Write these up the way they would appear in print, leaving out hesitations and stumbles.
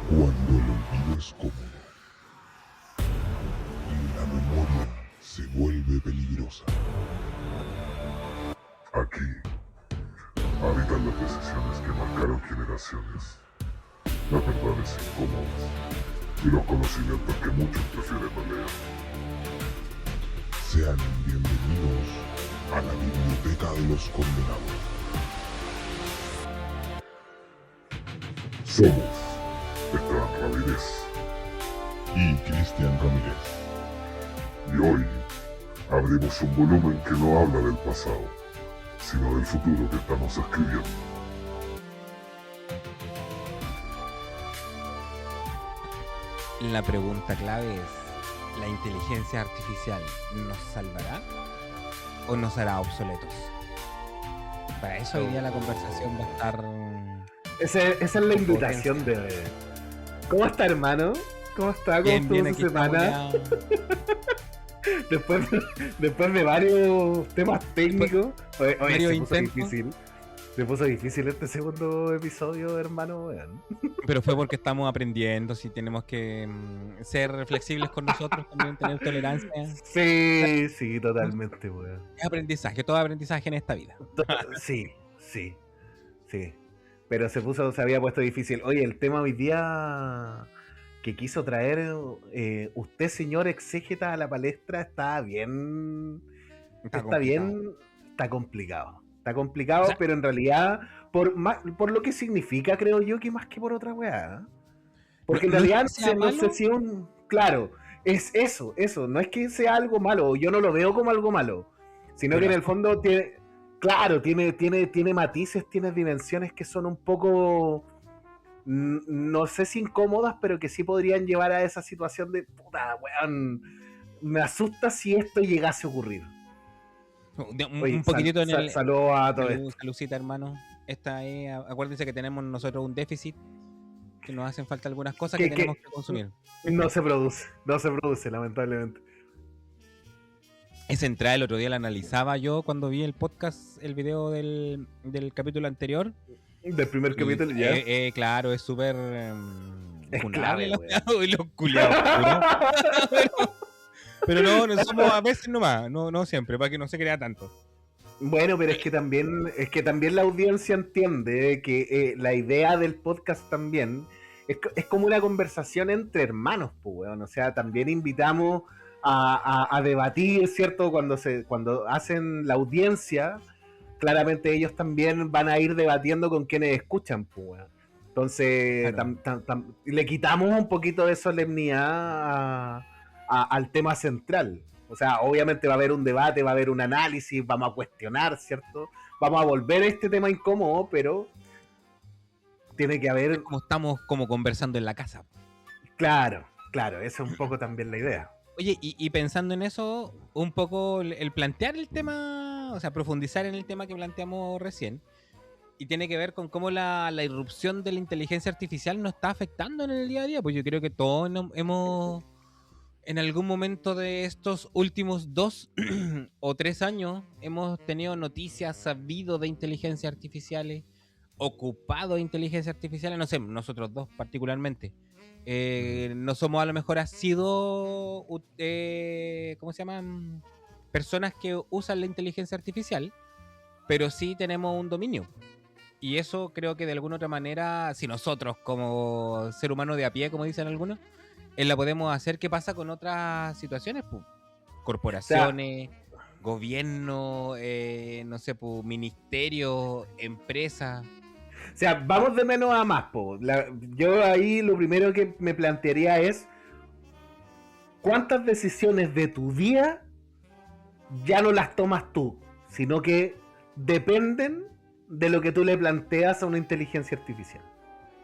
Cuando el olvido es cómodo y la memoria se vuelve peligrosa. Aquí habitan las decisiones que marcaron generaciones, las verdades incómodas y los conocimientos que muchos prefieren no leer. Sean bienvenidos a la Biblioteca de los Condenados. Somos Esteban Ramírez y Cristian Ramírez. Y hoy abrimos un volumen que no habla del pasado, sino del futuro que estamos escribiendo. La pregunta clave es, ¿la inteligencia artificial nos salvará o nos hará obsoletos? Para eso hoy día la conversación va a estar... Esa es la invitación de... ¿Cómo está, hermano? ¿Cómo está? ¿Cómo estuvo su semana? Después de varios temas técnicos. Oye, se puso difícil este segundo episodio, hermano. Vean. Pero fue porque estamos aprendiendo, si tenemos que ser flexibles con nosotros, también tener tolerancia. Sí, totalmente, weón. Es aprendizaje, todo aprendizaje en esta vida. Sí. Pero se había puesto difícil. Oye, el tema hoy día que quiso traer usted, señor exégeta, a la palestra está bien. Está complicado. Está complicado, o sea, pero en realidad, por lo que significa, creo yo, que más que por otra weá. Porque en realidad no sé si claro, es eso. No es que sea algo malo, yo no lo veo como algo malo, sino pero que en el fondo tiene. Claro, tiene matices, tiene dimensiones que son un poco, no sé si incómodas, pero que sí podrían llevar a esa situación de, puta, weón, me asusta si esto llegase a ocurrir. Un poquitito en el... Saludos a todos. Saludcita, hermano. Esta es, acuérdense que tenemos nosotros un déficit, que nos hacen falta algunas cosas que tenemos que consumir. No se produce, lamentablemente. Esa entrada el otro día la analizaba yo cuando vi el podcast, el video del capítulo anterior. Del primer capítulo, ya. Claro, es súper... es clave, y los culiados. pero no somos a veces nomás, no siempre, para que no se crea tanto. Bueno, pero es que también la audiencia entiende que la idea del podcast también es como una conversación entre hermanos, pues, weón. O sea, también invitamos a debatir, ¿cierto? Cuando hacen la audiencia, claramente ellos también van a ir debatiendo con quienes escuchan, pues, weón. Entonces, claro. Le quitamos un poquito de solemnidad al tema central. O sea, obviamente va a haber un debate, va a haber un análisis, vamos a cuestionar, ¿cierto? Vamos a volver a este tema incómodo, pero tiene que haber... Es como estamos como conversando en la casa. Claro, esa es un poco también la idea. Oye, y pensando en eso, un poco el plantear el tema, o sea, profundizar en el tema que planteamos recién, y tiene que ver con cómo la irrupción de la inteligencia artificial nos está afectando en el día a día, pues yo creo que todos hemos, en algún momento de estos últimos 2 o 3 años, hemos tenido noticias, sabido de inteligencia artificiales, ocupado de inteligencia artificial, no sé, nosotros dos particularmente. No somos a lo mejor sido ¿cómo se llaman? Personas que usan la inteligencia artificial, pero sí tenemos un dominio. Y eso creo que de alguna otra manera, si nosotros como ser humano de a pie, como dicen algunos, la podemos hacer, ¿qué pasa con otras situaciones? Pues, corporaciones, gobierno, no sé, pues, ministerios, empresas. O sea, vamos de menos a más, po. Yo ahí lo primero que me plantearía es ¿cuántas decisiones de tu día ya no las tomas tú? Sino que dependen de lo que tú le planteas a una inteligencia artificial.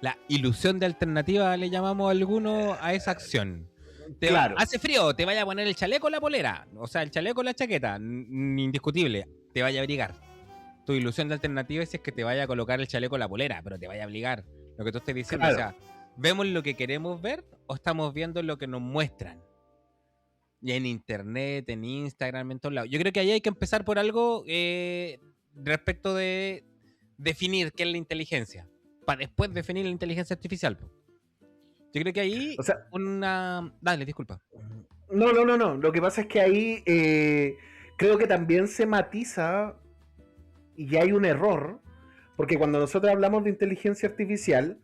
La ilusión de alternativa le llamamos a algunos a esa acción. Claro. Hace frío, te vaya a poner el chaleco o la polera. O sea, el chaleco o la chaqueta, indiscutible, te vaya a abrigar. Tu ilusión de alternativa es que te vaya a colocar el chaleco o la polera, pero te vaya a obligar. Lo que tú estés diciendo, claro. O sea, ¿vemos lo que queremos ver o estamos viendo lo que nos muestran? Y en internet, en Instagram, en todos lados. Yo creo que ahí hay que empezar por algo respecto de definir qué es la inteligencia, para después definir la inteligencia artificial. Yo creo que ahí O sea, Dale, disculpa. no. Lo que pasa es que ahí creo que también se matiza y hay un error, porque cuando nosotros hablamos de inteligencia artificial,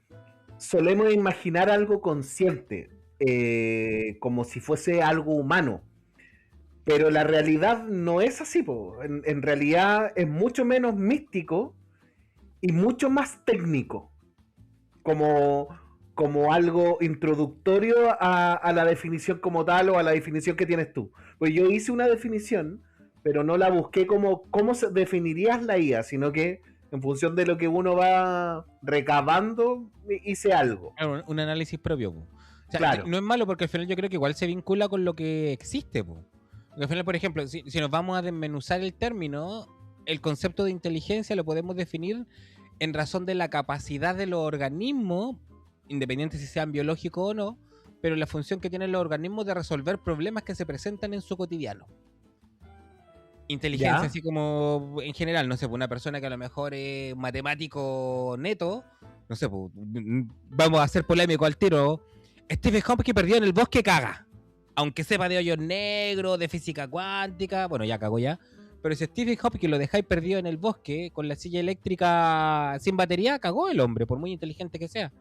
solemos imaginar algo consciente, como si fuese algo humano. Pero la realidad no es así, po. En realidad es mucho menos místico y mucho más técnico, como, como algo introductorio a la definición como tal o a la definición que tienes tú. Pues yo hice una definición, pero no la busqué como cómo definirías la IA, sino que en función de lo que uno va recabando, hice algo. Claro, un análisis propio, po. O sea, Claro. no es malo porque al final yo creo que igual se vincula con lo que existe, po. Porque al final, por ejemplo, si nos vamos a desmenuzar el término, el concepto de inteligencia lo podemos definir en razón de la capacidad de los organismos, independiente si sean biológicos o no, pero la función que tienen los organismos de resolver problemas que se presentan en su cotidiano. Inteligencia, ¿Ya? así como en general, no sé, pues una persona que a lo mejor es matemático neto, no sé, pues, vamos a hacer polémico al tiro. Stephen Hawking perdió en el bosque, caga. Aunque sepa de hoyos negros, de física cuántica, bueno, ya cagó ya. Pero si Stephen Hawking lo dejáis perdido en el bosque, con la silla eléctrica sin batería, cagó el hombre, por muy inteligente que sea.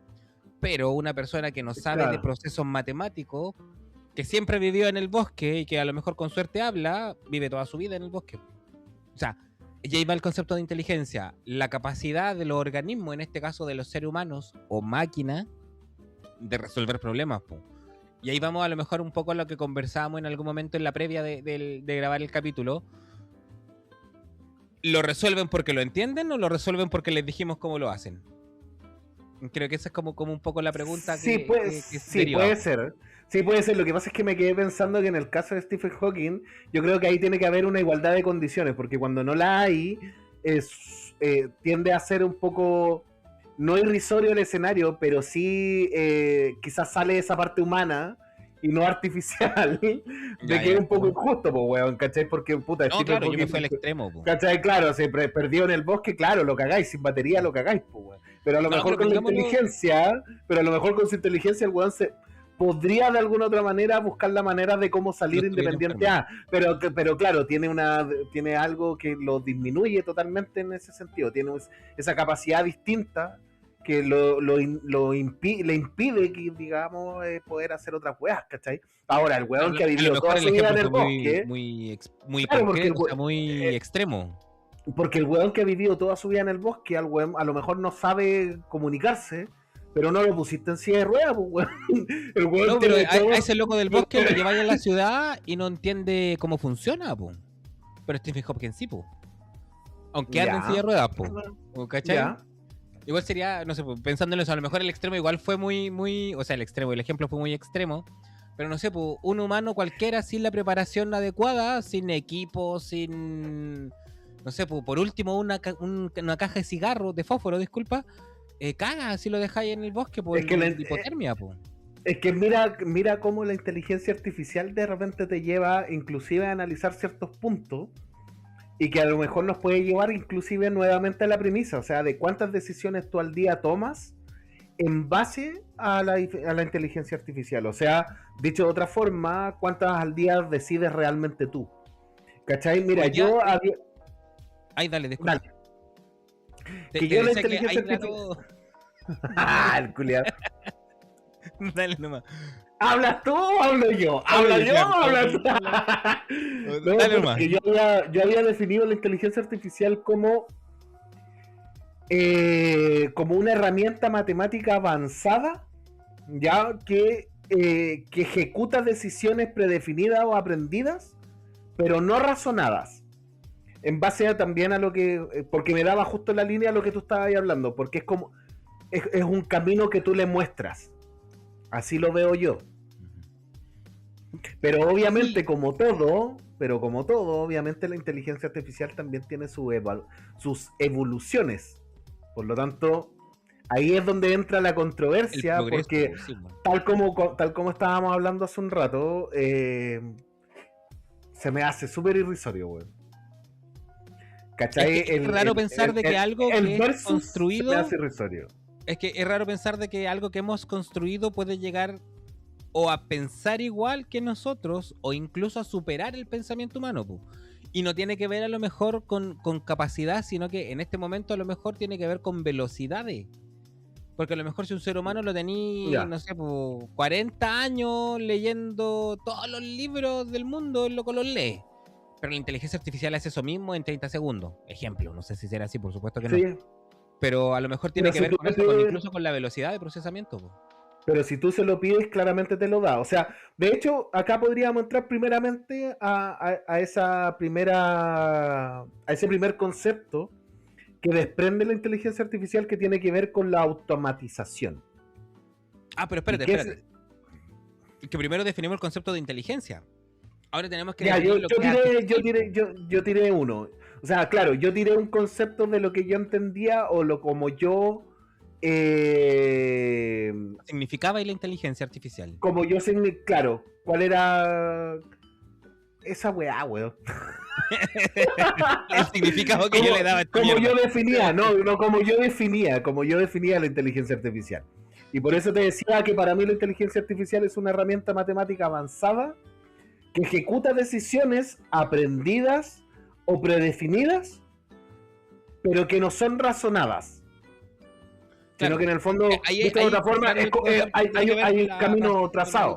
Pero una persona que no sabe de Claro. procesos matemáticos, que siempre vivió en el bosque y que a lo mejor con suerte habla, vive toda su vida en el bosque. O sea, y ahí va el concepto de inteligencia, la capacidad de los organismos, en este caso de los seres humanos o máquinas, de resolver problemas, po. Y ahí vamos a lo mejor un poco a lo que conversábamos en algún momento en la previa de grabar el capítulo. ¿Lo resuelven porque lo entienden o lo resuelven porque les dijimos cómo lo hacen? Creo que esa es como un poco la pregunta Sí, que sí, deriva. puede ser. Sí, puede ser. Lo que pasa es que me quedé pensando que en el caso de Stephen Hawking, yo creo que ahí tiene que haber una igualdad de condiciones, porque cuando no la hay, tiende a ser un poco, no irrisorio el escenario, pero sí quizás sale esa parte humana y no artificial, de Ya, que ya. es un poco injusto, pues, weón, ¿cachai? Porque, puta, No, Stephen claro, yo me Hawking, fui al extremo, po. ¿cachai? Claro, se perdió en el bosque, claro, lo cagáis, sin batería lo cagáis, pues, weón. Pero a lo No, mejor pero con la pongámoslo- inteligencia, pero a lo mejor con su inteligencia el weón se podría de alguna otra manera buscar la manera de cómo salir No estuviera independiente enfermo. pero claro, tiene algo que lo disminuye totalmente en ese sentido, tiene esa capacidad distinta que le impide que, digamos, poder hacer otras weas, ¿cachai? Ahora, el weón que ha A lo vivido mejor toda el su vida en ejemplo el fue bosque, muy claro, porque concreto, o sea, muy extremo. porque el weón que ha vivido toda su vida en el bosque, al weón a lo mejor no sabe comunicarse, pero no lo pusiste en silla de ruedas, pues, weón. El weón No, pero tiene todo. a ese loco del bosque lo lleváis a la ciudad y no entiende cómo funciona, po. Pero Stephen Hopkins sí, po. Aunque anda en silla de ruedas, po. ¿Cachai? Ya. Igual sería, no sé, pensando en eso, a lo mejor el extremo igual fue muy, o sea, el ejemplo fue muy extremo, pero no sé, pues, un humano cualquiera sin la preparación adecuada, sin equipo, sin, no sé, pues, por último una caja de cigarros, de fósforo, disculpa, caga si lo dejáis en el bosque por Es que hipotermia, pues. Es que mira cómo la inteligencia artificial de repente te lleva inclusive a analizar ciertos puntos y que a lo mejor nos puede llevar inclusive nuevamente a la premisa, o sea, de cuántas decisiones tú al día tomas en base a la inteligencia artificial. O sea, dicho de otra forma, cuántas al día decides realmente tú. ¿Cachai? Mira, Hoy día- yo había... Ay, dale, disculpa. Dale. Te Que yo la decía que inteligencia hay datos- Ah, el culiado. Dale nomás. ¿Hablas tú o hablo yo? ¿Habla yo o hablas tú? No, Dale nomás. porque yo había definido la inteligencia artificial como una herramienta matemática avanzada, ya que ejecuta decisiones predefinidas o aprendidas, pero no razonadas. En base también a lo que, porque me daba justo la línea a lo que tú estabas ahí hablando, porque es como, es un camino que tú le muestras. Así lo veo yo. Pero obviamente, Sí. como todo, obviamente la inteligencia artificial también tiene sus evoluciones. Por lo tanto, ahí es donde entra la El controversia, progreso, porque sí, bueno. tal como estábamos hablando hace un rato, se me hace súper irrisorio, weón. ¿Cachai? Es raro pensar de que algo el que es versus construido- se me hace irrisorio. Es que es raro pensar de que algo que hemos construido puede llegar o a pensar igual que nosotros o incluso a superar el pensamiento humano, pu. Y no tiene que ver a lo mejor con capacidad, sino que en este momento a lo mejor tiene que ver con velocidades. Porque a lo mejor si un ser humano lo tenía, Ya. no sé, 40 años leyendo todos los libros del mundo, el loco los lee. Pero la inteligencia artificial hace eso mismo en 30 segundos. Ejemplo, no sé si será así, por supuesto que no. Sí, Pero a lo mejor tiene pero que si ver tú con le eso, pides- incluso con la velocidad de procesamiento, po. pero si tú se lo pides, claramente te lo da. O sea, de hecho, acá podríamos entrar primeramente a ese primer concepto que desprende la inteligencia artificial, que tiene que ver con la automatización. Ah, pero ¿Y qué es? espérate. Que primero definimos el concepto de inteligencia. Ahora tenemos que Ya, definir lo que es artificial, po. yo tiré uno. O sea, claro, yo tiré un concepto de lo que yo entendía o lo como yo Significaba y la inteligencia artificial. claro, cuál era esa weá, weón. El significado que yo le daba a esta Como mierda. yo definía, como yo definía la inteligencia artificial. Y por eso te decía que para mí la inteligencia artificial es una herramienta matemática avanzada que ejecuta decisiones aprendidas o predefinidas, pero que no son razonadas. Claro. Sino que en el fondo, Ahí- visto de ahí, otra forma, claro, hay un camino trazado.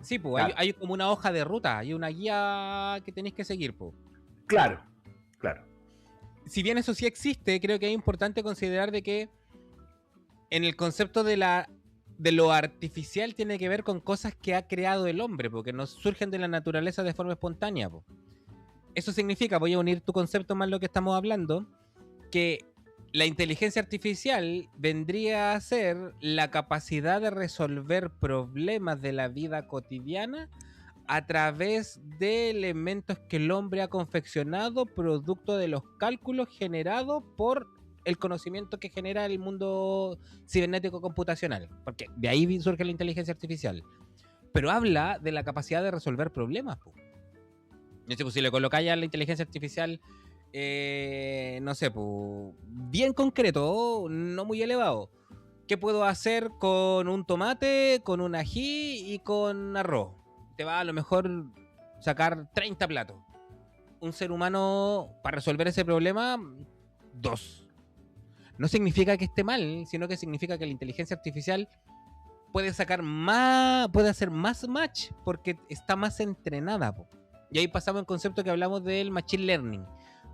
Sí, pues Claro. hay como una hoja de ruta, hay una guía que tenéis que seguir, pues. Claro. Si bien eso sí existe, creo que es importante considerar de que en el concepto de lo artificial tiene que ver con cosas que ha creado el hombre, porque no surgen de la naturaleza de forma espontánea, po. Eso significa, voy a unir tu concepto más lo que estamos hablando, que la inteligencia artificial vendría a ser la capacidad de resolver problemas de la vida cotidiana a través de elementos que el hombre ha confeccionado producto de los cálculos generados por el conocimiento que genera el mundo cibernético computacional, porque de ahí surge la inteligencia artificial. Pero habla de la capacidad de resolver problemas, po. Es decir, pues, si le colocáis a la inteligencia artificial no sé, pues, bien concreto, no muy elevado. ¿Qué puedo hacer con un tomate, con un ají y con arroz? Te va a lo mejor sacar 30 platos. Un ser humano, para resolver ese problema, 2. No significa que esté mal, sino que significa que la inteligencia artificial puede sacar más, puede hacer más match porque está más entrenada, po. Y ahí pasamos al concepto que hablamos del machine learning.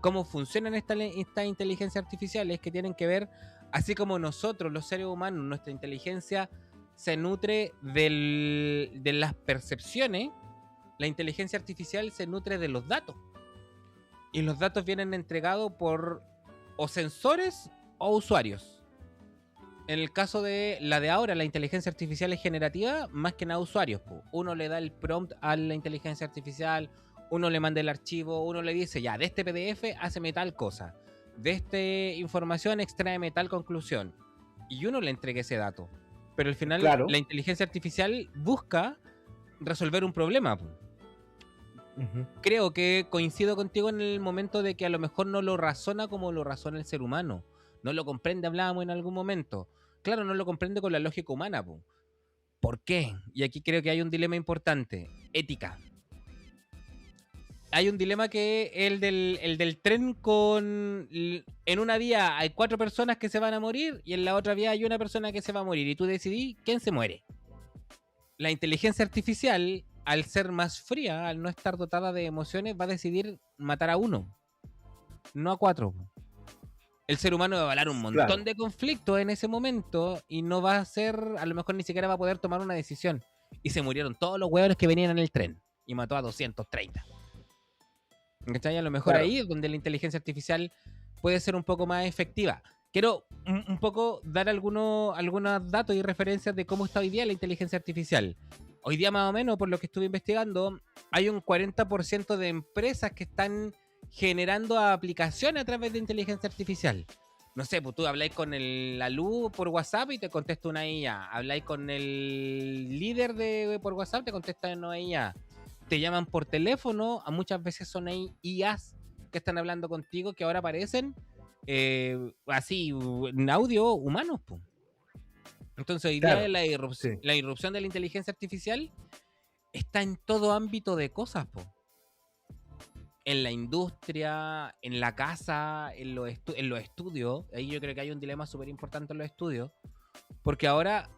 Cómo funcionan estas inteligencias artificiales que tienen que ver, así como nosotros, los seres humanos, nuestra inteligencia se nutre de las percepciones, la inteligencia artificial se nutre de los datos. Y los datos vienen entregados por o sensores o usuarios. En el caso de la de ahora, la inteligencia artificial es generativa, más que nada usuarios, po. Uno le da el prompt a la inteligencia artificial, uno le manda el archivo, uno le dice, ya, de este PDF háceme tal cosa, de esta información extráeme tal conclusión, y uno le entrega ese dato. Pero al final, Claro. la inteligencia artificial busca resolver un problema, po. Creo que coincido contigo en el momento de que a lo mejor no lo razona como lo razona el ser humano. No lo comprende, hablábamos en algún momento. Claro, no lo comprende con la lógica humana, po. ¿Por qué? Y aquí creo que hay un dilema importante. Ética. Hay un dilema que el del tren con... En una vía hay 4 personas que se van a morir y en la otra vía hay una persona que se va a morir y tú decidís quién se muere. La inteligencia artificial, al ser más fría, al no estar dotada de emociones, va a decidir matar a uno, no a 4. El ser humano va a avalar un montón Claro. de conflictos en ese momento y no va a ser, a lo mejor ni siquiera va a poder tomar una decisión. Y se murieron todos los huevones que venían en el tren y mató a 230. ¿Cachai? A lo mejor Claro. ahí es donde la inteligencia artificial puede ser un poco más efectiva. Quiero un poco dar algunos datos y referencias de cómo está hoy día la inteligencia artificial. Hoy día más o menos, por lo que estuve investigando, hay un 40% de empresas que están generando aplicaciones a través de inteligencia artificial. No sé, pues tú habláis con la luz por WhatsApp y te contesta una IA. Habláis con el líder por WhatsApp, te contesta una IA. Te llaman por teléfono, a muchas veces son IAs que están hablando contigo, que ahora aparecen así, en audio, humanos, po. Entonces hoy Claro, día sí. la irrupción de la inteligencia artificial está en todo ámbito de cosas, po. En la industria, en la casa, en los estudios. Ahí yo creo que hay un dilema súper importante en los estudios. Porque ahora,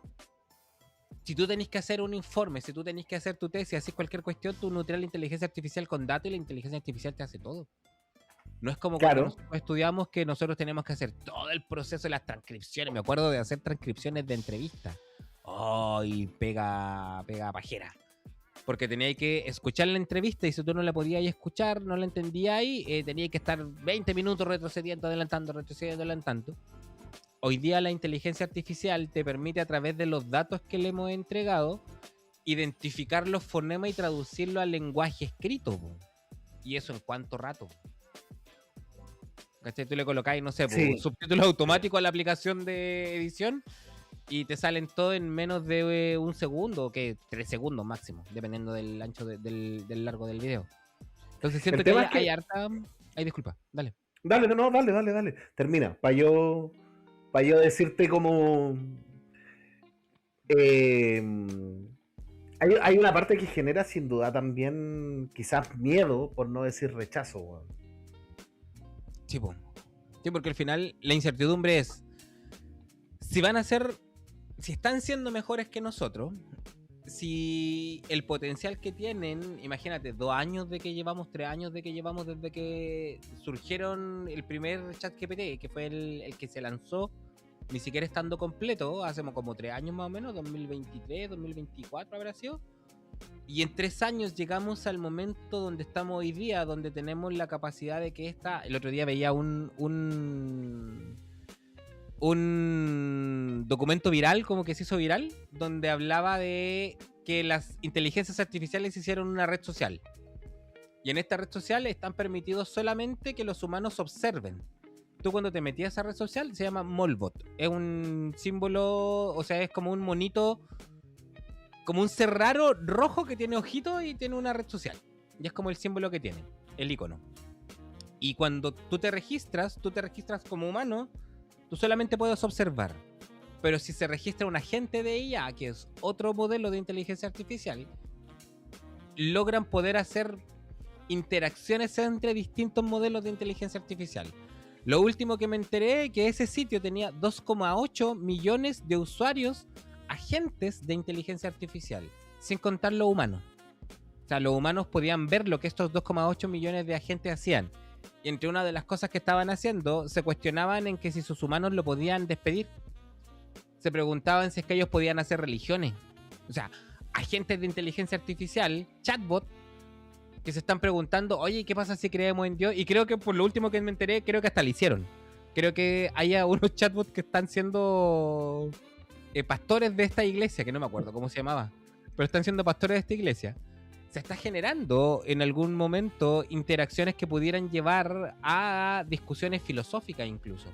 si tú tenés que hacer un informe, si tú tenés que hacer tu tesis, haces cualquier cuestión, tú nutrías la inteligencia artificial con datos y la inteligencia artificial te hace todo. No es como cuando Claro. nosotros estudiamos que nosotros tenemos que hacer todo el proceso de las transcripciones. Me acuerdo de hacer transcripciones de entrevistas. ¡Ay, pega pajera! Porque tenía que escuchar la entrevista y si tú no la podías escuchar, no la entendías y tenía que estar 20 minutos retrocediendo, adelantando. Hoy día la inteligencia artificial te permite a través de los datos que le hemos entregado identificar los fonemas y traducirlo al lenguaje escrito. Po. Y eso en cuánto rato. ¿Cachai? Tú le colocáis, no sé, Sí. subtítulos automáticos a la aplicación de edición y te salen todo en menos de un segundo, o que 3 segundos máximo, dependiendo del ancho del largo del video. Entonces siento El que tema hay, es que... hay harta... Ay, disculpa, dale. Dale, no, dale. Termina. Para yo decirte como... hay una parte que genera sin duda también quizás miedo, por no decir rechazo, weón. Sí, po. Sí, porque al final la incertidumbre es si van a ser, si están siendo mejores que nosotros, si el potencial que tienen, imagínate, 2 años de que llevamos, 3 años de que llevamos desde que surgieron el primer ChatGPT, que fue el que se lanzó, ni siquiera estando completo, hace como 3 años más o menos, 2023, 2024 habrá sido. Y en 3 años llegamos al momento donde estamos hoy día, donde tenemos la capacidad de que el otro día veía un documento viral, como que se hizo viral, donde hablaba de que las inteligencias artificiales hicieron una red social. Y en esta red social están permitidos solamente que los humanos observen. Tú cuando te metías a esa red social se llama Molbot. Es un símbolo, o sea, es como un monito, como un ser raro rojo que tiene ojitos y tiene una red social. Y es como el símbolo que tiene, el icono. Y cuando tú te registras como humano, tú solamente puedes observar. Pero si se registra un agente de IA, que es otro modelo de inteligencia artificial, logran poder hacer interacciones entre distintos modelos de inteligencia artificial. Lo último que me enteré es que ese sitio tenía 2,8 millones de usuarios agentes de inteligencia artificial, sin contar los humanos. O sea, los humanos podían ver lo que estos 2,8 millones de agentes hacían. Y entre una de las cosas que estaban haciendo, se cuestionaban en que si sus humanos lo podían despedir. Se preguntaban si es que ellos podían hacer religiones. O sea, agentes de inteligencia artificial, chatbot, que se están preguntando, oye, ¿qué pasa si creemos en Dios? Y creo que por lo último que me enteré, creo que hasta lo hicieron. Creo que haya unos chatbots que están siendo pastores de esta iglesia, que no me acuerdo cómo se llamaba, pero están siendo pastores de esta iglesia. Se está generando en algún momento interacciones que pudieran llevar a discusiones filosóficas incluso.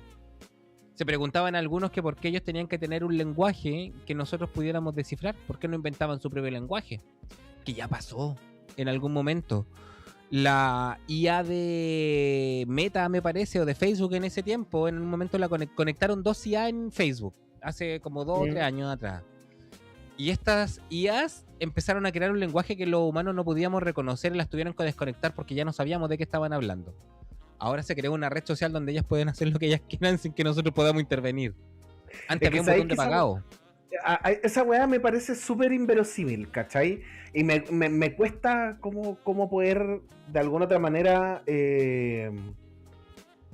Se preguntaban algunos que por qué ellos tenían que tener un lenguaje que nosotros pudiéramos descifrar, por qué no inventaban su propio lenguaje, que ya pasó en algún momento. La IA de Meta, me parece, o de Facebook en ese tiempo, en un momento la conectaron 2 IA en Facebook, hace como 2 o 3 años atrás. Y estas IAs empezaron a crear un lenguaje que los humanos no podíamos reconocer y las tuvieron que desconectar porque ya no sabíamos de qué estaban hablando. Ahora se creó una red social donde ellas pueden hacer lo que ellas quieran sin que nosotros podamos intervenir. Antes había un botón de apagado. Esa weá me parece súper inverosímil, ¿cachai? Y me cuesta cómo poder, de alguna otra manera,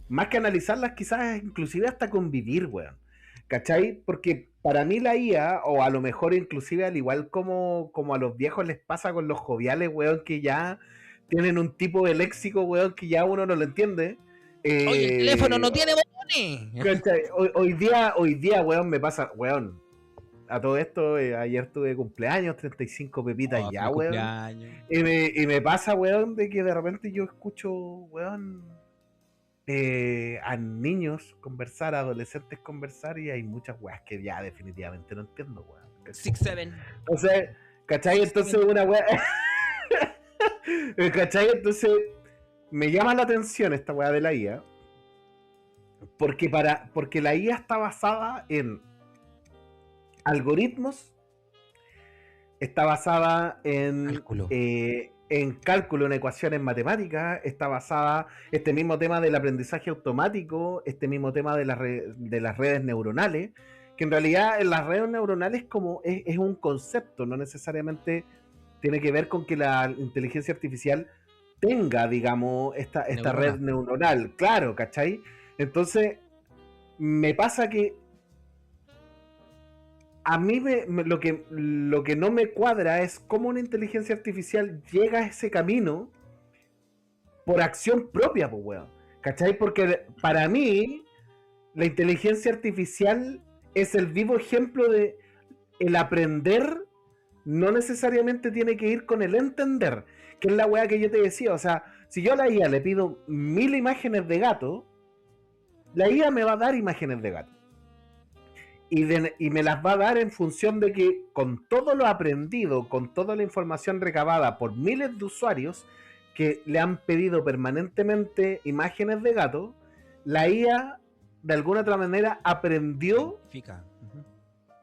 más que analizarlas, quizás inclusive hasta convivir, weón. ¿Cachai? Porque para mí la IA, o a lo mejor inclusive al igual como a los viejos les pasa con los joviales, weón, que ya tienen un tipo de léxico, weón, que ya uno no lo entiende. Oye, el teléfono no tiene botones. ¿Cachai? Hoy día, weón, me pasa, weón. A todo esto, ayer tuve cumpleaños, 35 pepitas ya, weón. Y me pasa, weón, de que de repente yo escucho, weón, a niños conversar, a adolescentes conversar, y hay muchas weas que ya definitivamente no entiendo, weón. 6-7. Entonces, ¿cachai? Entonces una wea... ¿Cachai? Entonces me llama la atención esta wea de la IA. Porque la IA está basada en algoritmos, está basada Cálculo. en cálculo, en ecuaciones matemáticas, está basada este mismo tema del aprendizaje automático, este mismo tema de las redes neuronales, que en realidad en las redes neuronales es un concepto, no necesariamente tiene que ver con que la inteligencia artificial tenga, digamos, esta red Neurona. neuronal, claro, ¿cachai? Entonces, me pasa que a mí lo que no me cuadra es cómo una inteligencia artificial llega a ese camino por acción propia, pues, weón. ¿Cachai? Porque para mí, la inteligencia artificial es el vivo ejemplo de el aprender no necesariamente tiene que ir con el entender, que es la weá que yo te decía. O sea, si yo a la IA le pido 1000 imágenes de gato, la IA me va a dar imágenes de gato. Y me las va a dar en función de que con todo lo aprendido, con toda la información recabada por miles de usuarios que le han pedido permanentemente imágenes de gato, la IA de alguna otra manera aprendió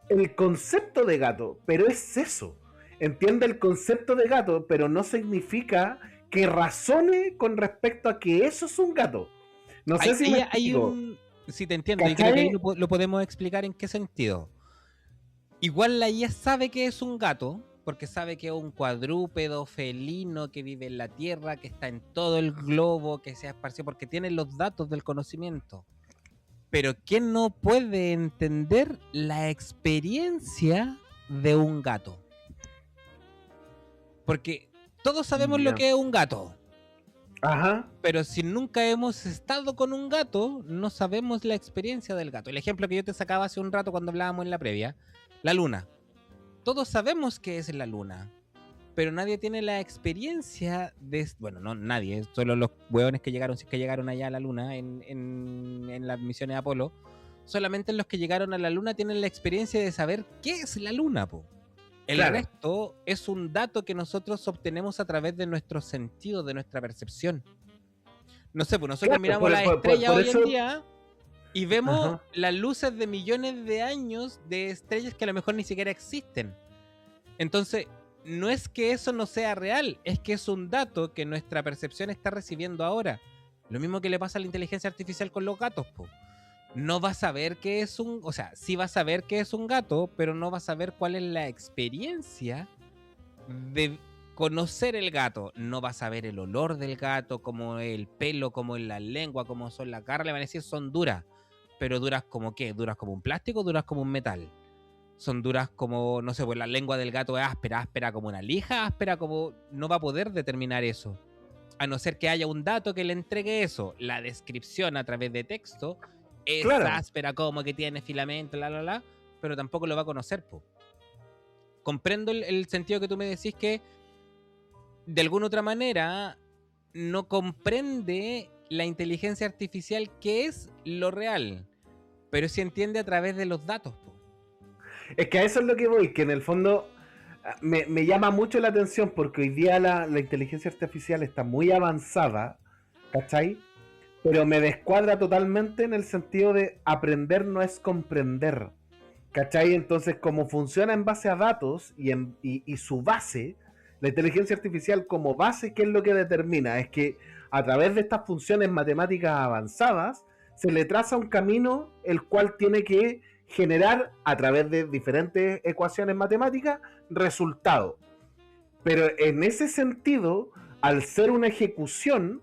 el concepto de gato, pero es eso. Entiende el concepto de gato, pero no significa que razone con respecto a que eso es un gato. No sé si me explico. Sí, te entiendo. Y creo que ahí lo podemos explicar en qué sentido. Igual la IA sabe que es un gato, porque sabe que es un cuadrúpedo felino que vive en la Tierra, que está en todo el globo, que se ha esparcido, porque tiene los datos del conocimiento. Pero ¿quién no puede entender la experiencia de un gato? Porque todos sabemos lo que es un gato. Ajá. Pero si nunca hemos estado con un gato, no sabemos la experiencia del gato. El ejemplo que yo te sacaba hace un rato cuando hablábamos en la previa, la luna. Todos sabemos qué es la luna, pero nadie tiene la experiencia de... Bueno, no nadie, solo los hueones que llegaron, si es que llegaron allá a la luna en las misiones de Apolo. Solamente los que llegaron a la luna tienen la experiencia de saber qué es la luna, po. El resto es un dato que nosotros obtenemos a través de nuestros sentidos, de nuestra percepción. No sé, pues nosotros miramos las estrellas hoy en día y vemos las luces de millones de años de estrellas que a lo mejor ni siquiera existen. Entonces, no es que eso no sea real, es que es un dato que nuestra percepción está recibiendo ahora. Lo mismo que le pasa a la inteligencia artificial con los gatos, po. No vas a saber qué es un... O sea, sí vas a saber qué es un gato, pero no vas a saber cuál es la experiencia de conocer el gato. No vas a ver el olor del gato, como el pelo, como en la lengua, como son las garras. Le van a decir son duras. Pero duras como ¿qué? ¿Duras como un plástico o duras como un metal? Son duras como, no sé, pues la lengua del gato es áspera, áspera como una lija, áspera como... No va a poder determinar eso. A no ser que haya un dato que le entregue eso. La descripción a través de texto... Es áspera, como que tiene filamento, pero tampoco lo va a conocer, po. Comprendo el sentido que tú me decís que de alguna otra manera no comprende la inteligencia artificial que es lo real, pero sí entiende a través de los datos, po. Es que a eso es lo que voy, que en el fondo me llama mucho la atención porque hoy día la inteligencia artificial está muy avanzada, ¿cachai? Pero me descuadra totalmente en el sentido de aprender no es comprender, ¿cachai? Entonces, como funciona en base a datos y su base, la inteligencia artificial como base, ¿qué es lo que determina? Es que a través de estas funciones matemáticas avanzadas, se le traza un camino el cual tiene que generar, a través de diferentes ecuaciones matemáticas, resultados. Pero en ese sentido, al ser una ejecución,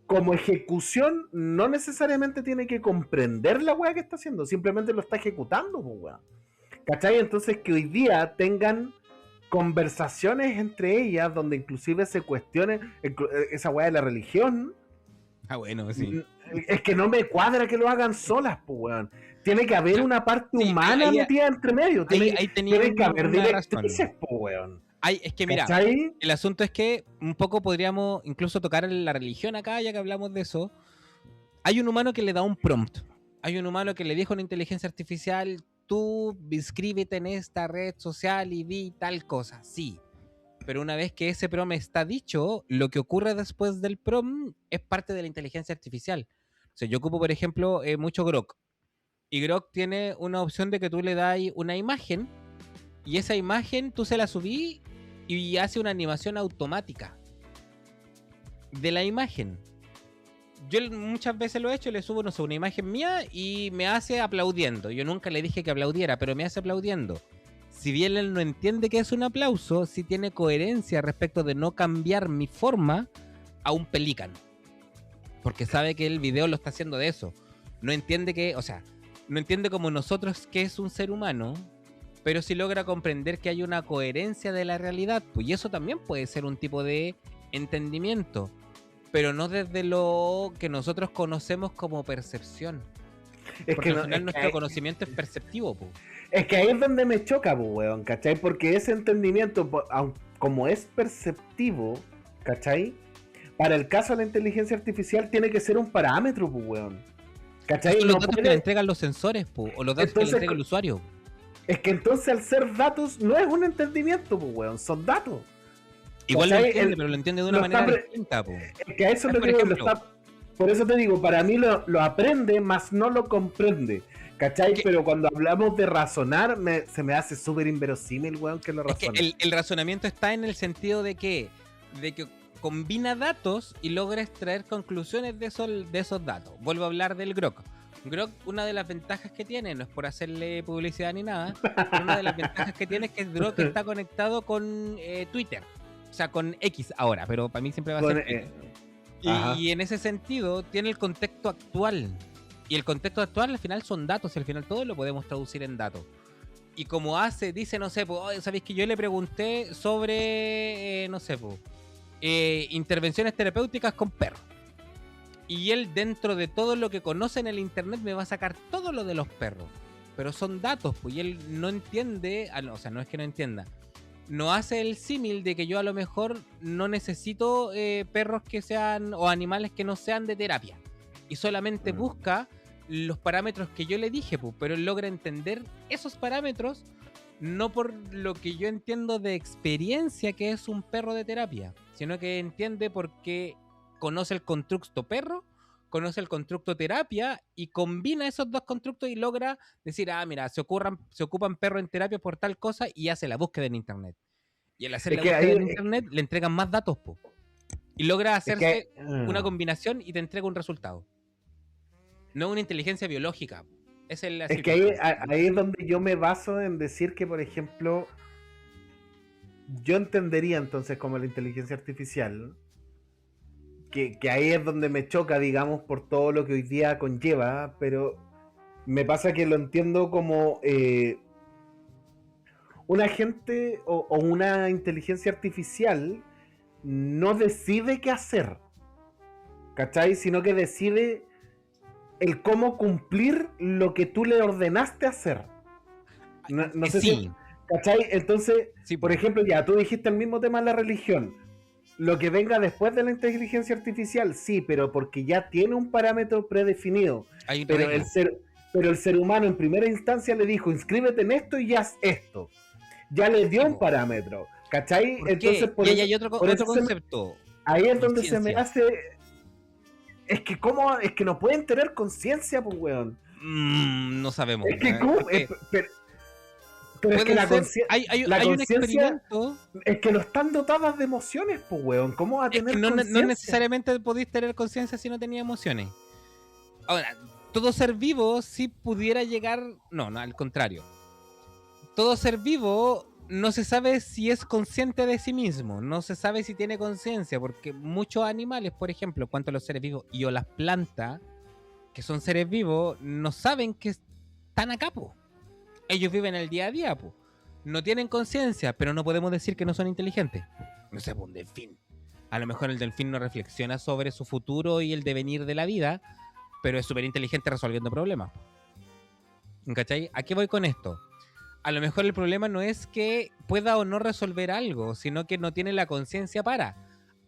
como ejecución no necesariamente tiene que comprender la weá que está haciendo, simplemente lo está ejecutando, weá. ¿Cachai? Entonces que hoy día tengan conversaciones entre ellas donde inclusive se cuestione esa weá de la religión. Ah, bueno, sí. Es que no me cuadra que lo hagan solas, pues weón. Tiene que haber una parte humana metida entre medio. Tiene que haber directrices, pues weón. Es que mira, ¿cachai? El asunto es que un poco podríamos incluso tocar la religión acá, ya que hablamos de eso. Hay un humano que le da un prompt. Hay un humano que le dijo a una inteligencia artificial, tú inscríbete en esta red social y di tal cosa. Sí. Pero una vez que ese prompt está dicho, lo que ocurre después del prompt es parte de la inteligencia artificial. O sea, yo ocupo, por ejemplo, mucho Grok. Y Grok tiene una opción de que tú le das una imagen y esa imagen tú se la subí y hace una animación automática de la imagen. Yo muchas veces lo he hecho, le subo, no sé, una imagen mía y me hace aplaudiendo. Yo nunca le dije que aplaudiera, pero me hace aplaudiendo. Si bien él no entiende que es un aplauso, sí tiene coherencia respecto de no cambiar mi forma a un pelícano. Porque sabe que el video lo está haciendo de eso. No entiende que, o sea, no entiende como nosotros que es un ser humano, pero sí logra comprender que hay una coherencia de la realidad. Pues, y eso también puede ser un tipo de entendimiento, pero no desde lo que nosotros conocemos como percepción. Es Porque que, al final nuestro conocimiento es perceptivo, pues. es que ahí es donde me choca, pues, weón, ¿cachai? Porque ese entendimiento, como es perceptivo, ¿cachai? Para el caso de la inteligencia artificial tiene que ser un parámetro, pues, weón. ¿Cachai? Son los No datos que puede... le entregan los sensores, o los datos Entonces, que le entrega el usuario. Es que entonces al ser datos no es un entendimiento, pues, weón, son datos. Igual lo ¿Cachai? entiende, pero lo entiende de una manera distinta, po. Es que a eso es lo Por que ejemplo, por eso te digo, para mí lo aprende, más no lo comprende. ¿Cachai? Pero cuando hablamos de razonar, se me hace súper inverosímil, weón, que lo es que razone. el razonamiento está en el sentido de que combina datos y logra extraer conclusiones de esos datos. Vuelvo a hablar del Grok. Grok, una de las ventajas que tiene, no es por hacerle publicidad ni nada, pero una de las ventajas que tiene es que Grok está conectado con Twitter. O sea, con X ahora, pero para mí siempre va a ser Twitter. Y en ese sentido tiene el contexto actual. Y el contexto actual al final son datos, y al final todo lo podemos traducir en datos. Y como dice, no sé, pues, ¿sabéis que yo le pregunté sobre, no sé, pues, intervenciones terapéuticas con perros? Y él, dentro de todo lo que conoce en el internet, me va a sacar todo lo de los perros. Pero son datos, pues, y él no entiende, o sea, no es que no entienda, no hace el símil de que yo a lo mejor no necesito perros que sean, o animales que no sean de terapia. Y solamente busca los parámetros que yo le dije, pues, pero él logra entender esos parámetros no por lo que yo entiendo de experiencia que es un perro de terapia, sino que entiende porque conoce el constructo perro, conoce el constructo terapia y combina esos dos constructos y logra decir, mira, se ocupan perros en terapia por tal cosa, y hace la búsqueda en internet. Y al hacer la búsqueda en internet le entregan más datos, po, y logra hacerse una combinación y te entrega un resultado. No una inteligencia biológica. Es que ahí es donde yo me baso en decir que, por ejemplo, yo entendería entonces como la inteligencia artificial, que ahí es donde me choca, digamos, por todo lo que hoy día conlleva, pero me pasa que lo entiendo como un agente o una inteligencia artificial no decide qué hacer, ¿cachai? Sino que decide el cómo cumplir lo que tú le ordenaste hacer. No sé si... ¿Cachai? Entonces, sí, por ejemplo, ya tú dijiste el mismo tema de la religión. Lo que venga después de la inteligencia artificial, sí, pero porque ya tiene un parámetro predefinido. Pero el ser humano en primera instancia le dijo, inscríbete en esto y haz esto. Ya le dio un parámetro. ¿Cachai? Entonces, y ahí hay otro concepto. Ahí es donde se me hace... Es que cómo, es que no pueden tener conciencia, pues, weón. No sabemos. Es que cómo, pero es que la conciencia es que no están dotadas de emociones, pues, weón. ¿Cómo va a tener conciencia? No necesariamente podéis tener conciencia si no tenía emociones. Ahora, todo ser vivo sí pudiera llegar... No, al contrario. Todo ser vivo no se sabe si es consciente de sí mismo, no se sabe si tiene conciencia, porque muchos animales, por ejemplo, en cuanto a los seres vivos y o las plantas, que son seres vivos, no saben que están acá, po. Ellos viven el día a día, po. No tienen conciencia, pero no podemos decir que no son inteligentes. No sé, un delfín. A lo mejor el delfín no reflexiona sobre su futuro y el devenir de la vida, pero es súper inteligente resolviendo problemas. ¿Cachai? ¿A qué voy con esto? A lo mejor el problema no es que pueda o no resolver algo, sino que no tiene la conciencia para.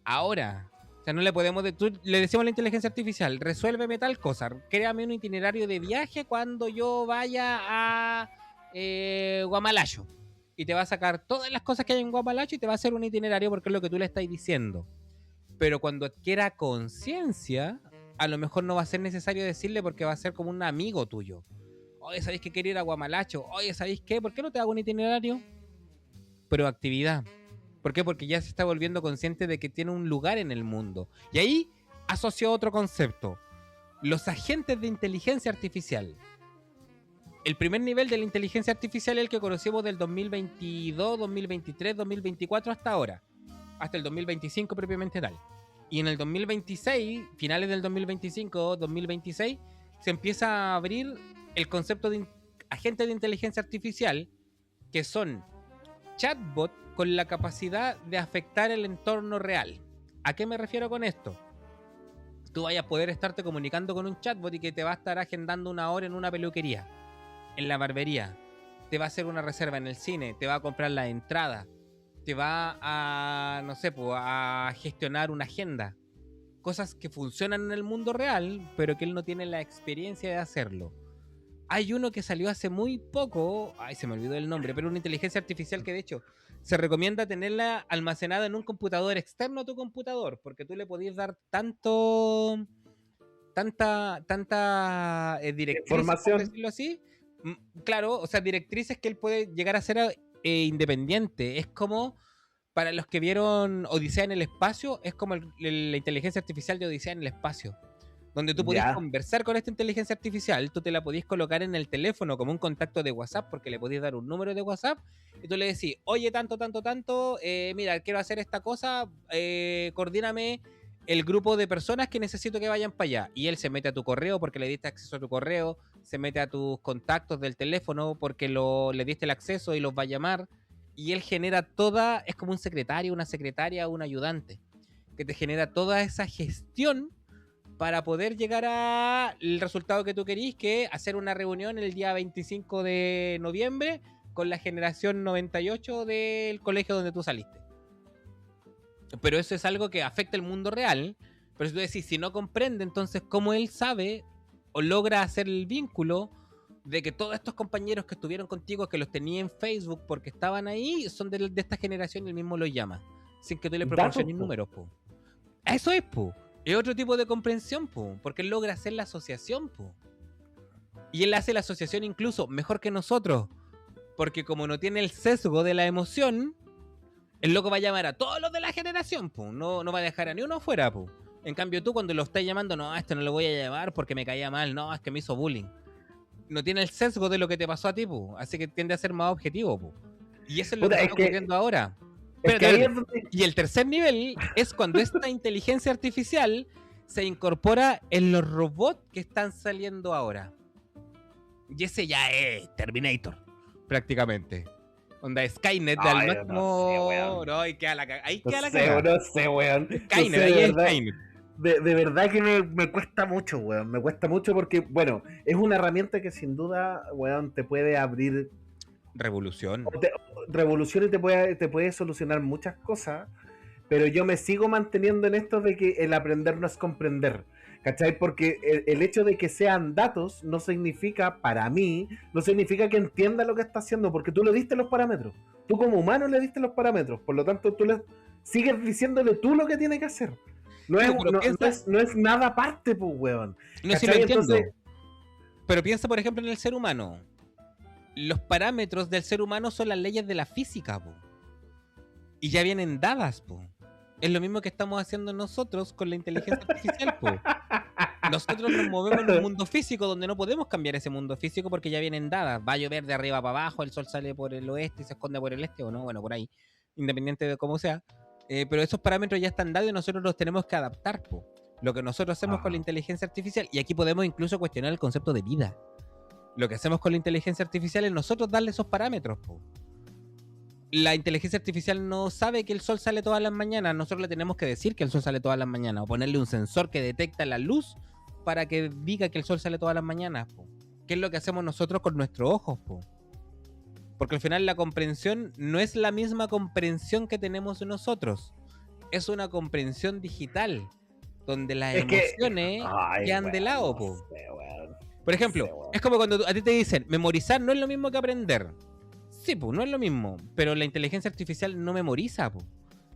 Ahora, o sea, no le podemos... le decimos a la inteligencia artificial, resuélveme tal cosa, créame un itinerario de viaje cuando yo vaya a Guamalacho. Y te va a sacar todas las cosas que hay en Guamalacho y te va a hacer un itinerario porque es lo que tú le estás diciendo. Pero cuando adquiera conciencia, a lo mejor no va a ser necesario decirle porque va a ser como un amigo tuyo. Oye, ¿sabéis que quiero ir a Guamalacho? Oye, ¿sabéis qué? ¿Por qué no te hago un itinerario? Proactividad. ¿Por qué? Porque ya se está volviendo consciente de que tiene un lugar en el mundo. Y ahí asoció otro concepto. Los agentes de inteligencia artificial. El primer nivel de la inteligencia artificial es el que conocimos del 2022, 2023, 2024 hasta ahora. Hasta el 2025 propiamente tal. Y en el 2026, finales del 2025, 2026, se empieza a abrir el concepto de agentes de inteligencia artificial, que son chatbot con la capacidad de afectar el entorno real. ¿A qué me refiero con esto? Tú vayas a poder estarte comunicando con un chatbot y que te va a estar agendando una hora en una peluquería, en la barbería, te va a hacer una reserva en el cine, te va a comprar la entrada, te va a, no sé, a gestionar una agenda. Cosas que funcionan en el mundo real, pero que él no tiene la experiencia de hacerlo. Hay uno que salió hace muy poco, ay, se me olvidó el nombre, pero una inteligencia artificial que de hecho se recomienda tenerla almacenada en un computador externo a tu computador, porque tú le podías dar tanta directrices, por Información. decirlo así. Claro, o sea, directrices que él puede llegar a ser independiente. Es como, para los que vieron Odisea en el espacio, es como la inteligencia artificial de Odisea en el espacio, donde tú podías conversar con esta inteligencia artificial. Tú te la podías colocar en el teléfono como un contacto de WhatsApp, porque le podías dar un número de WhatsApp y tú le decís, oye, tanto, mira, quiero hacer esta cosa, coordíname el grupo de personas que necesito que vayan para allá. Y él se mete a tu correo porque le diste acceso a tu correo, se mete a tus contactos del teléfono porque le diste el acceso y los va a llamar. Y él genera toda, es como un secretario, una secretaria, un ayudante, que te genera toda esa gestión para poder llegar al resultado que tú querís, que es hacer una reunión el día 25 de noviembre con la generación 98 del colegio donde tú saliste. Pero eso es algo que afecta el mundo real. Pero si tú decís, si no comprende, entonces ¿cómo él sabe o logra hacer el vínculo de que todos estos compañeros que estuvieron contigo, que los tenía en Facebook porque estaban ahí, son de esta generación y él mismo los llama, sin que tú le proporciones números, po? Eso es, po. Es otro tipo de comprensión, po, porque él logra hacer la asociación, po. Y él hace la asociación incluso mejor que nosotros, porque como no tiene el sesgo de la emoción, el loco va a llamar a todos los de la generación, po. No va a dejar a ni uno fuera, po. En cambio tú cuando lo estás llamando, no, a este no lo voy a llamar porque me caía mal, no, es que me hizo bullying. No tiene el sesgo de lo que te pasó a ti, po. Así que tiende a ser más objetivo, po. Y eso es lo que está ocurriendo ahora. Y el tercer nivel es cuando esta inteligencia artificial se incorpora en los robots que están saliendo ahora. Y ese ya es Terminator, prácticamente. Onda Skynet de al máximo. No, ahí queda la cagada. No sé, weón. Skynet, ahí es Skynet. De verdad que me cuesta mucho, weón. Me cuesta mucho porque, bueno, es una herramienta que sin duda, weón, te puede abrir revolución y te puede solucionar muchas cosas, pero yo me sigo manteniendo en esto de que el aprender no es comprender, ¿cachai? Porque el hecho de que sean datos no significa, para mí, no significa que entienda lo que está haciendo, porque tú le diste los parámetros, tú como humano le diste los parámetros, por lo tanto tú le sigues diciéndole tú lo que tiene que hacer. No es nada aparte, pues, weón. No, sí lo entiendo. Entonces, pero piensa, por ejemplo, en el ser humano. Los parámetros del ser humano son las leyes de la física, po. Y ya vienen dadas, po. Es lo mismo que estamos haciendo nosotros con la inteligencia artificial, po. Nosotros nos movemos en un mundo físico donde no podemos cambiar ese mundo físico porque ya vienen dadas. Va a llover de arriba para abajo, el sol sale por el oeste y se esconde por el este, o no, bueno, por ahí, independiente de cómo sea. Pero esos parámetros ya están dados y nosotros los tenemos que adaptar, po. Lo que nosotros hacemos con la inteligencia artificial, y aquí podemos incluso cuestionar el concepto de vida. Lo que hacemos con la inteligencia artificial es nosotros darle esos parámetros, po. La inteligencia artificial no sabe que el sol sale todas las mañanas. Nosotros le tenemos que decir que el sol sale todas las mañanas, o ponerle un sensor que detecta la luz para que diga que el sol sale todas las mañanas, po. ¿Qué es lo que hacemos nosotros con nuestros ojos, po? Porque al final la comprensión no es la misma comprensión que tenemos nosotros. Es una comprensión digital, donde las emociones quedan de lado, po. Por ejemplo, es como cuando a ti te dicen, memorizar no es lo mismo que aprender. Sí, pues, no es lo mismo. Pero la inteligencia artificial no memoriza, pues.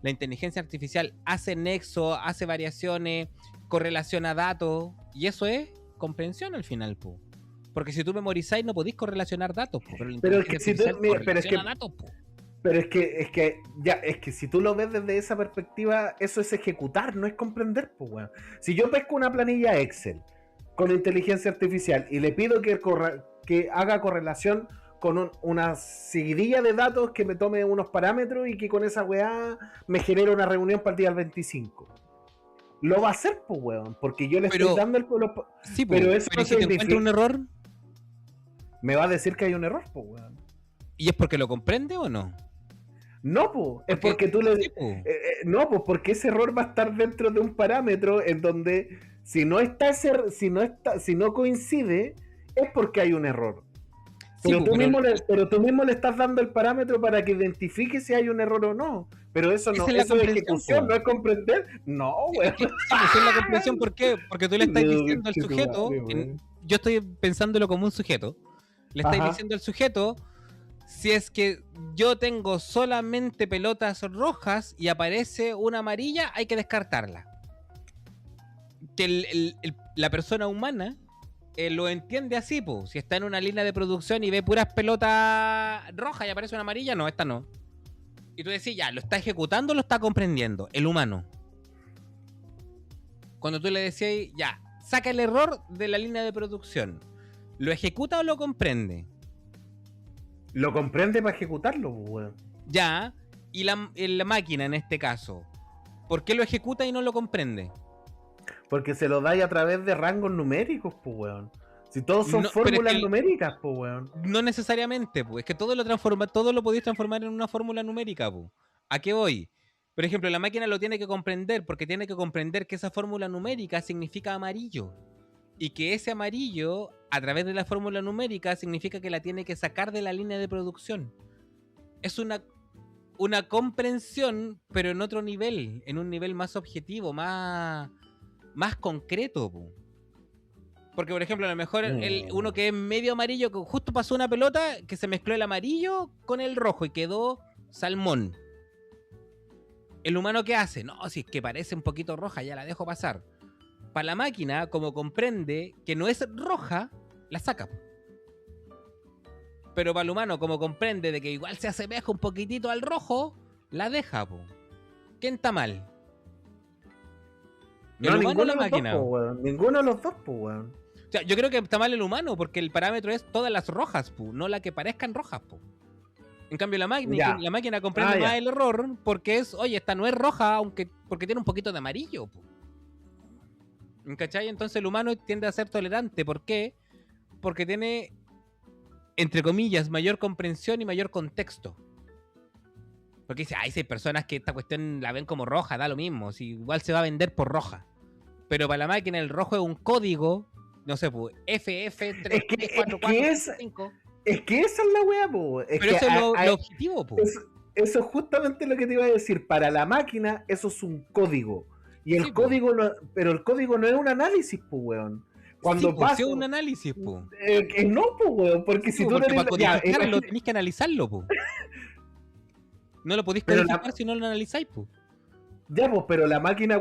La inteligencia artificial hace nexo, hace variaciones, correlaciona datos, y eso es comprensión al final, po. Porque si tú memorizáis no podéis correlacionar datos, po, pero la Pero es que inteligencia si tú, artificial mira, correlaciona datos, po. pero es que si tú lo ves desde esa perspectiva, eso es ejecutar, no es comprender, pues, weón. Si yo pesco una planilla Excel con inteligencia artificial y le pido que haga correlación con una seguidilla de datos que me tome unos parámetros y que con esa weá me genere una reunión para el día del 25. Lo va a hacer, pues, weón, porque yo le estoy dando Sí, po, pero eso pero no si te encuentra significa... un error, Me va a decir que hay un error, pues, weón. ¿y es porque lo comprende o no? No, pues, es porque tú le... Sí, po. No, pues porque ese error va a estar dentro de un parámetro en donde si no coincide, es porque hay un error. Sí, Pero, po, pero tú mismo le estás dando el parámetro para que identifique si hay un error o no. Pero eso no, esa es la eso es comprensión, ejecución, po. no es comprender. No, güey. Sí, pues es la comprensión, ¿por qué? Porque tú le estás diciendo al sujeto, yo estoy pensándolo como un sujeto, le estás diciendo al sujeto, si es que yo tengo solamente pelotas rojas y aparece una amarilla, hay que descartarla. Que la persona humana lo entiende así, pues. Si está en una línea de producción y ve puras pelotas rojas y aparece una amarilla, no, esta no. Y tú decís, ya, ¿lo está ejecutando o lo está comprendiendo? El humano. Cuando tú le decías, ya, saca el error de la línea de producción, ¿lo ejecuta o lo comprende? Lo comprende para ejecutarlo, weón. Ya, y la máquina en este caso, ¿por qué lo ejecuta y no lo comprende? Porque se lo dais a través de rangos numéricos, pues, weón. Si todos son fórmulas numéricas, pues, weón. No necesariamente, pues. Es que todo lo podéis transformar en una fórmula numérica, pues. ¿A qué voy? Por ejemplo, la máquina lo tiene que comprender porque tiene que comprender que esa fórmula numérica significa amarillo. Y que ese amarillo, a través de la fórmula numérica, significa que la tiene que sacar de la línea de producción. Es una comprensión, pero en otro nivel, en un nivel más objetivo, más concreto, po. Porque, por ejemplo, a lo mejor uno que es medio amarillo, que justo pasó una pelota que se mezcló el amarillo con el rojo y quedó salmón. ¿El humano qué hace? No, si es que parece un poquito roja, ya la dejo pasar. Para la máquina, como comprende que no es roja, la saca. Pero para el humano, como comprende de que igual se asemeja un poquitito al rojo, la deja, po. ¿Quién está mal? ¿El humano o la máquina? Ninguno de los dos, pues, weón. O sea, yo creo que está mal el humano, porque el parámetro es todas las rojas, po, no la que parezcan rojas, po. En cambio, la máquina comprende más el error porque es, oye, esta no es roja, porque tiene un poquito de amarillo, po. ¿Cachai? Entonces el humano tiende a ser tolerante. ¿Por qué? Porque tiene, entre comillas, mayor comprensión y mayor contexto. Porque dice, si hay personas que esta cuestión la ven como roja, da lo mismo, si igual se va a vender por roja. Pero para la máquina el rojo es un código, no sé, pues, FF334455. Es que esa es la weá, po. Pero eso es lo objetivo, po. Eso es justamente lo que te iba a decir. Para la máquina, eso es un código. Y el código no, pero el código no es un análisis, pues, weón. Cuando pasa. Es un análisis, pues. No, pues, weón, porque si tú para codificarlo, tenés que analizarlo, pues. No lo podéis codificar si no lo analizáis, pues. Ya, pues, pero la máquina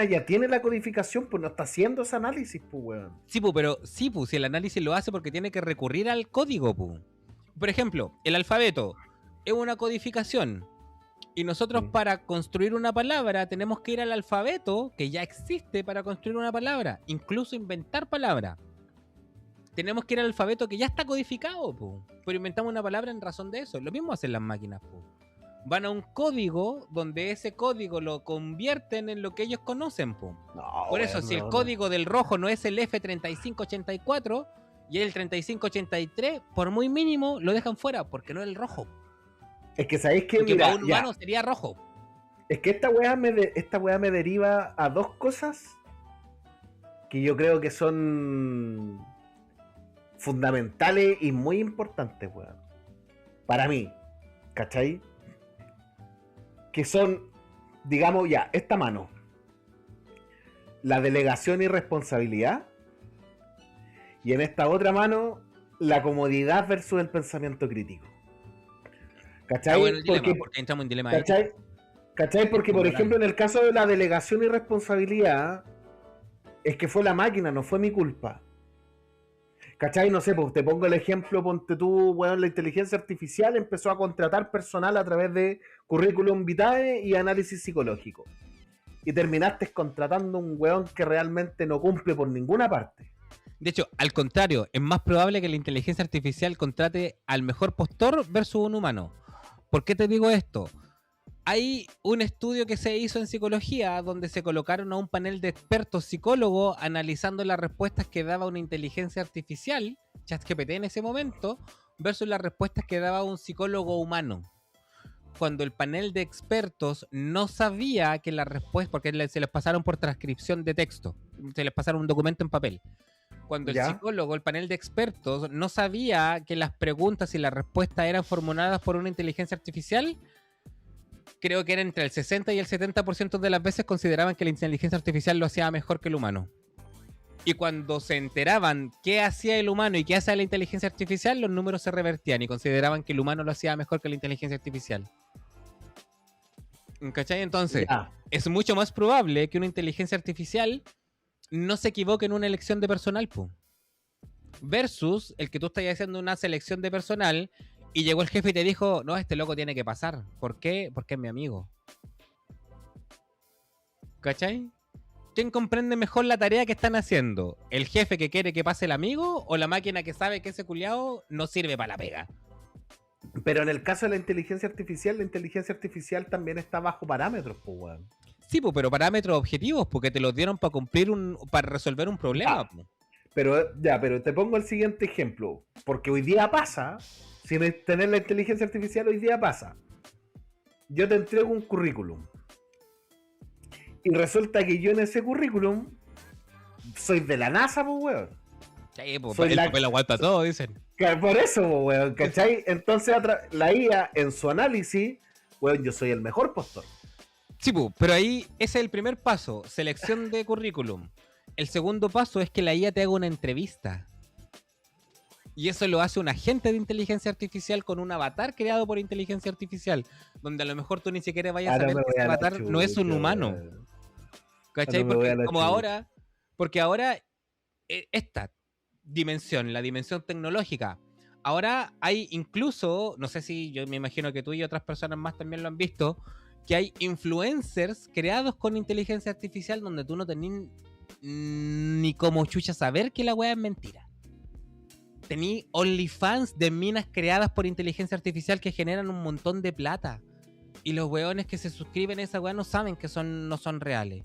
ya tiene la codificación, pues no está haciendo ese análisis, pues, weón. Sí, pues, si el análisis lo hace porque tiene que recurrir al código, pues. Por ejemplo, el alfabeto es una codificación. Y nosotros para construir una palabra tenemos que ir al alfabeto que ya existe para construir una palabra. Incluso inventar palabras. Tenemos que ir al alfabeto que ya está codificado, po. Pero inventamos una palabra en razón de eso. Lo mismo hacen las máquinas, po. Van a un código donde ese código lo convierten en lo que ellos conocen, po. Por eso, si el código del rojo no es el F3584 y es el 3583, por muy mínimo lo dejan fuera porque no es el rojo. Es que sabéis que porque para un humano sería rojo. Es que esta weá me deriva a dos cosas que yo creo que son fundamentales y muy importantes, weón. Para mí, ¿cachai? Que son, digamos, esta mano. La delegación y responsabilidad. Y en esta otra mano, la comodidad versus el pensamiento crítico. ¿Cachai? Bueno, porque entramos en dilema. ¿Cachai? ¿Cachai? Porque, por Moral. ejemplo, en el caso de la delegación y responsabilidad, es que fue la máquina, no fue mi culpa. ¿Cachai? No sé, pues te pongo el ejemplo, ponte tú, weón, la inteligencia artificial empezó a contratar personal a través de currículum vitae y análisis psicológico. Y terminaste contratando un weón que realmente no cumple por ninguna parte. De hecho, al contrario, es más probable que la inteligencia artificial contrate al mejor postor versus un humano. ¿Por qué te digo esto? Hay un estudio que se hizo en psicología donde se colocaron a un panel de expertos psicólogos analizando las respuestas que daba una inteligencia artificial, ChatGPT en ese momento, versus las respuestas que daba un psicólogo humano. Cuando el panel de expertos no sabía que la respuesta, porque se les pasaron por transcripción de texto, se les pasaron un documento en papel. Cuando el ¿Ya? psicólogo, el panel de expertos, no sabía que las preguntas y las respuestas eran formuladas por una inteligencia artificial, creo que era entre el 60 y el 70% de las veces consideraban que la inteligencia artificial lo hacía mejor que el humano. Y cuando se enteraban qué hacía el humano y qué hacía la inteligencia artificial, los números se revertían y consideraban que el humano lo hacía mejor que la inteligencia artificial. ¿Cachai? Entonces, Ya. es mucho más probable que una inteligencia artificial no se equivoque en una elección de personal, po. Versus el que tú estás haciendo una selección de personal y llegó el jefe y te dijo, no, este loco tiene que pasar. ¿Por qué? Porque es mi amigo. ¿Cachai? ¿Quién comprende mejor la tarea que están haciendo? ¿El jefe que quiere que pase el amigo o la máquina que sabe que ese culiao no sirve para la pega? Pero en el caso de la inteligencia artificial también está bajo parámetros, pues, weón. Sí, po, pero parámetros objetivos, porque te los dieron para cumplir para resolver un problema. Po. Pero te pongo el siguiente ejemplo. Porque hoy día pasa, sin tener la inteligencia artificial, hoy día pasa. Yo te entrego un currículum. Y resulta que yo en ese currículum soy de la NASA, pues, weón. Sí, po, Soy el la- papel aguanta todo, dicen. Por eso, pues, weón, ¿cachai? Entonces la IA en su análisis, weón, yo soy el mejor postor. Sí, po, pero ahí ese es el primer paso, selección de currículum. El segundo paso es que la IA te haga una entrevista. Y eso lo hace un agente de inteligencia artificial con un avatar creado por inteligencia artificial, donde a lo mejor tú ni siquiera vayas a Ahora saber me que voy ese a la avatar no es un chucha, humano. weón. ¿Cachai? Ahora me voy a la chucha. Porque ahora esta dimensión, la dimensión tecnológica, ahora hay incluso, no sé si yo me imagino que tú y otras personas más también lo han visto, que hay influencers creados con inteligencia artificial donde tú no tenés ni como chucha saber que la weá es mentira. Tení OnlyFans de minas creadas por inteligencia artificial que generan un montón de plata. Y los weones que se suscriben a esa weá no saben que no son reales.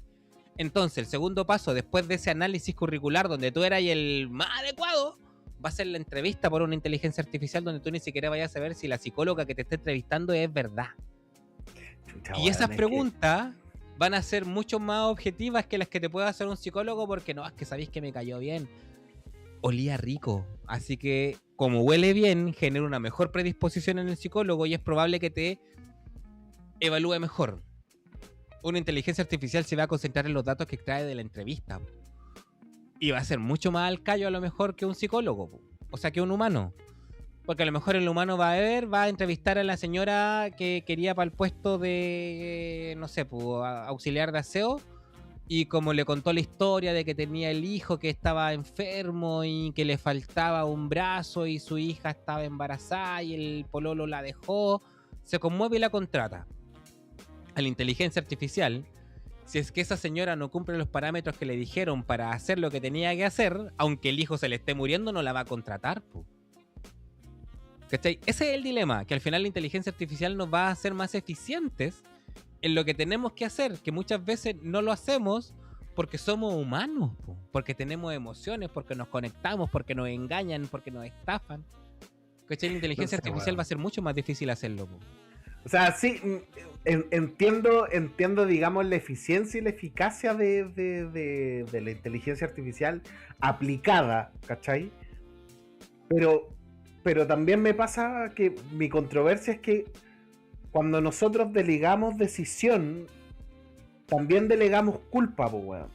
Entonces, el segundo paso, después de ese análisis curricular donde tú eras el más adecuado, va a ser la entrevista por una inteligencia artificial donde tú ni siquiera vayas a saber si la psicóloga que te está entrevistando es verdad. Chucha, Y weón, esas es preguntas van a ser mucho más objetivas que las que te pueda hacer un psicólogo porque no, es que sabéis que me cayó bien. Olía rico. Así que, como huele bien, genera una mejor predisposición en el psicólogo y es probable que te evalúe mejor. Una inteligencia artificial se va a concentrar en los datos que extrae de la entrevista. Y va a ser mucho más al callo a lo mejor que un psicólogo. O sea, que un humano. Porque a lo mejor el humano va a entrevistar a la señora que quería para el puesto de, no sé, auxiliar de aseo. Y como le contó la historia de que tenía el hijo que estaba enfermo y que le faltaba un brazo y su hija estaba embarazada y el pololo la dejó, se conmueve y la contrata. A la inteligencia artificial, si es que esa señora no cumple los parámetros que le dijeron para hacer lo que tenía que hacer, aunque el hijo se le esté muriendo, no la va a contratar. ¿Cachai? Ese es el dilema, que al final la inteligencia artificial nos va a hacer más eficientes en lo que tenemos que hacer, que muchas veces no lo hacemos porque somos humanos, porque tenemos emociones, porque nos conectamos, porque nos engañan, porque nos estafan. ¿Cachai? La inteligencia artificial va a ser mucho más difícil hacerlo. O sea, sí, entiendo, digamos, la eficiencia y la eficacia de la inteligencia artificial aplicada, ¿cachai? Pero también me pasa que mi controversia es que cuando nosotros delegamos decisión, también delegamos culpa, po, weón.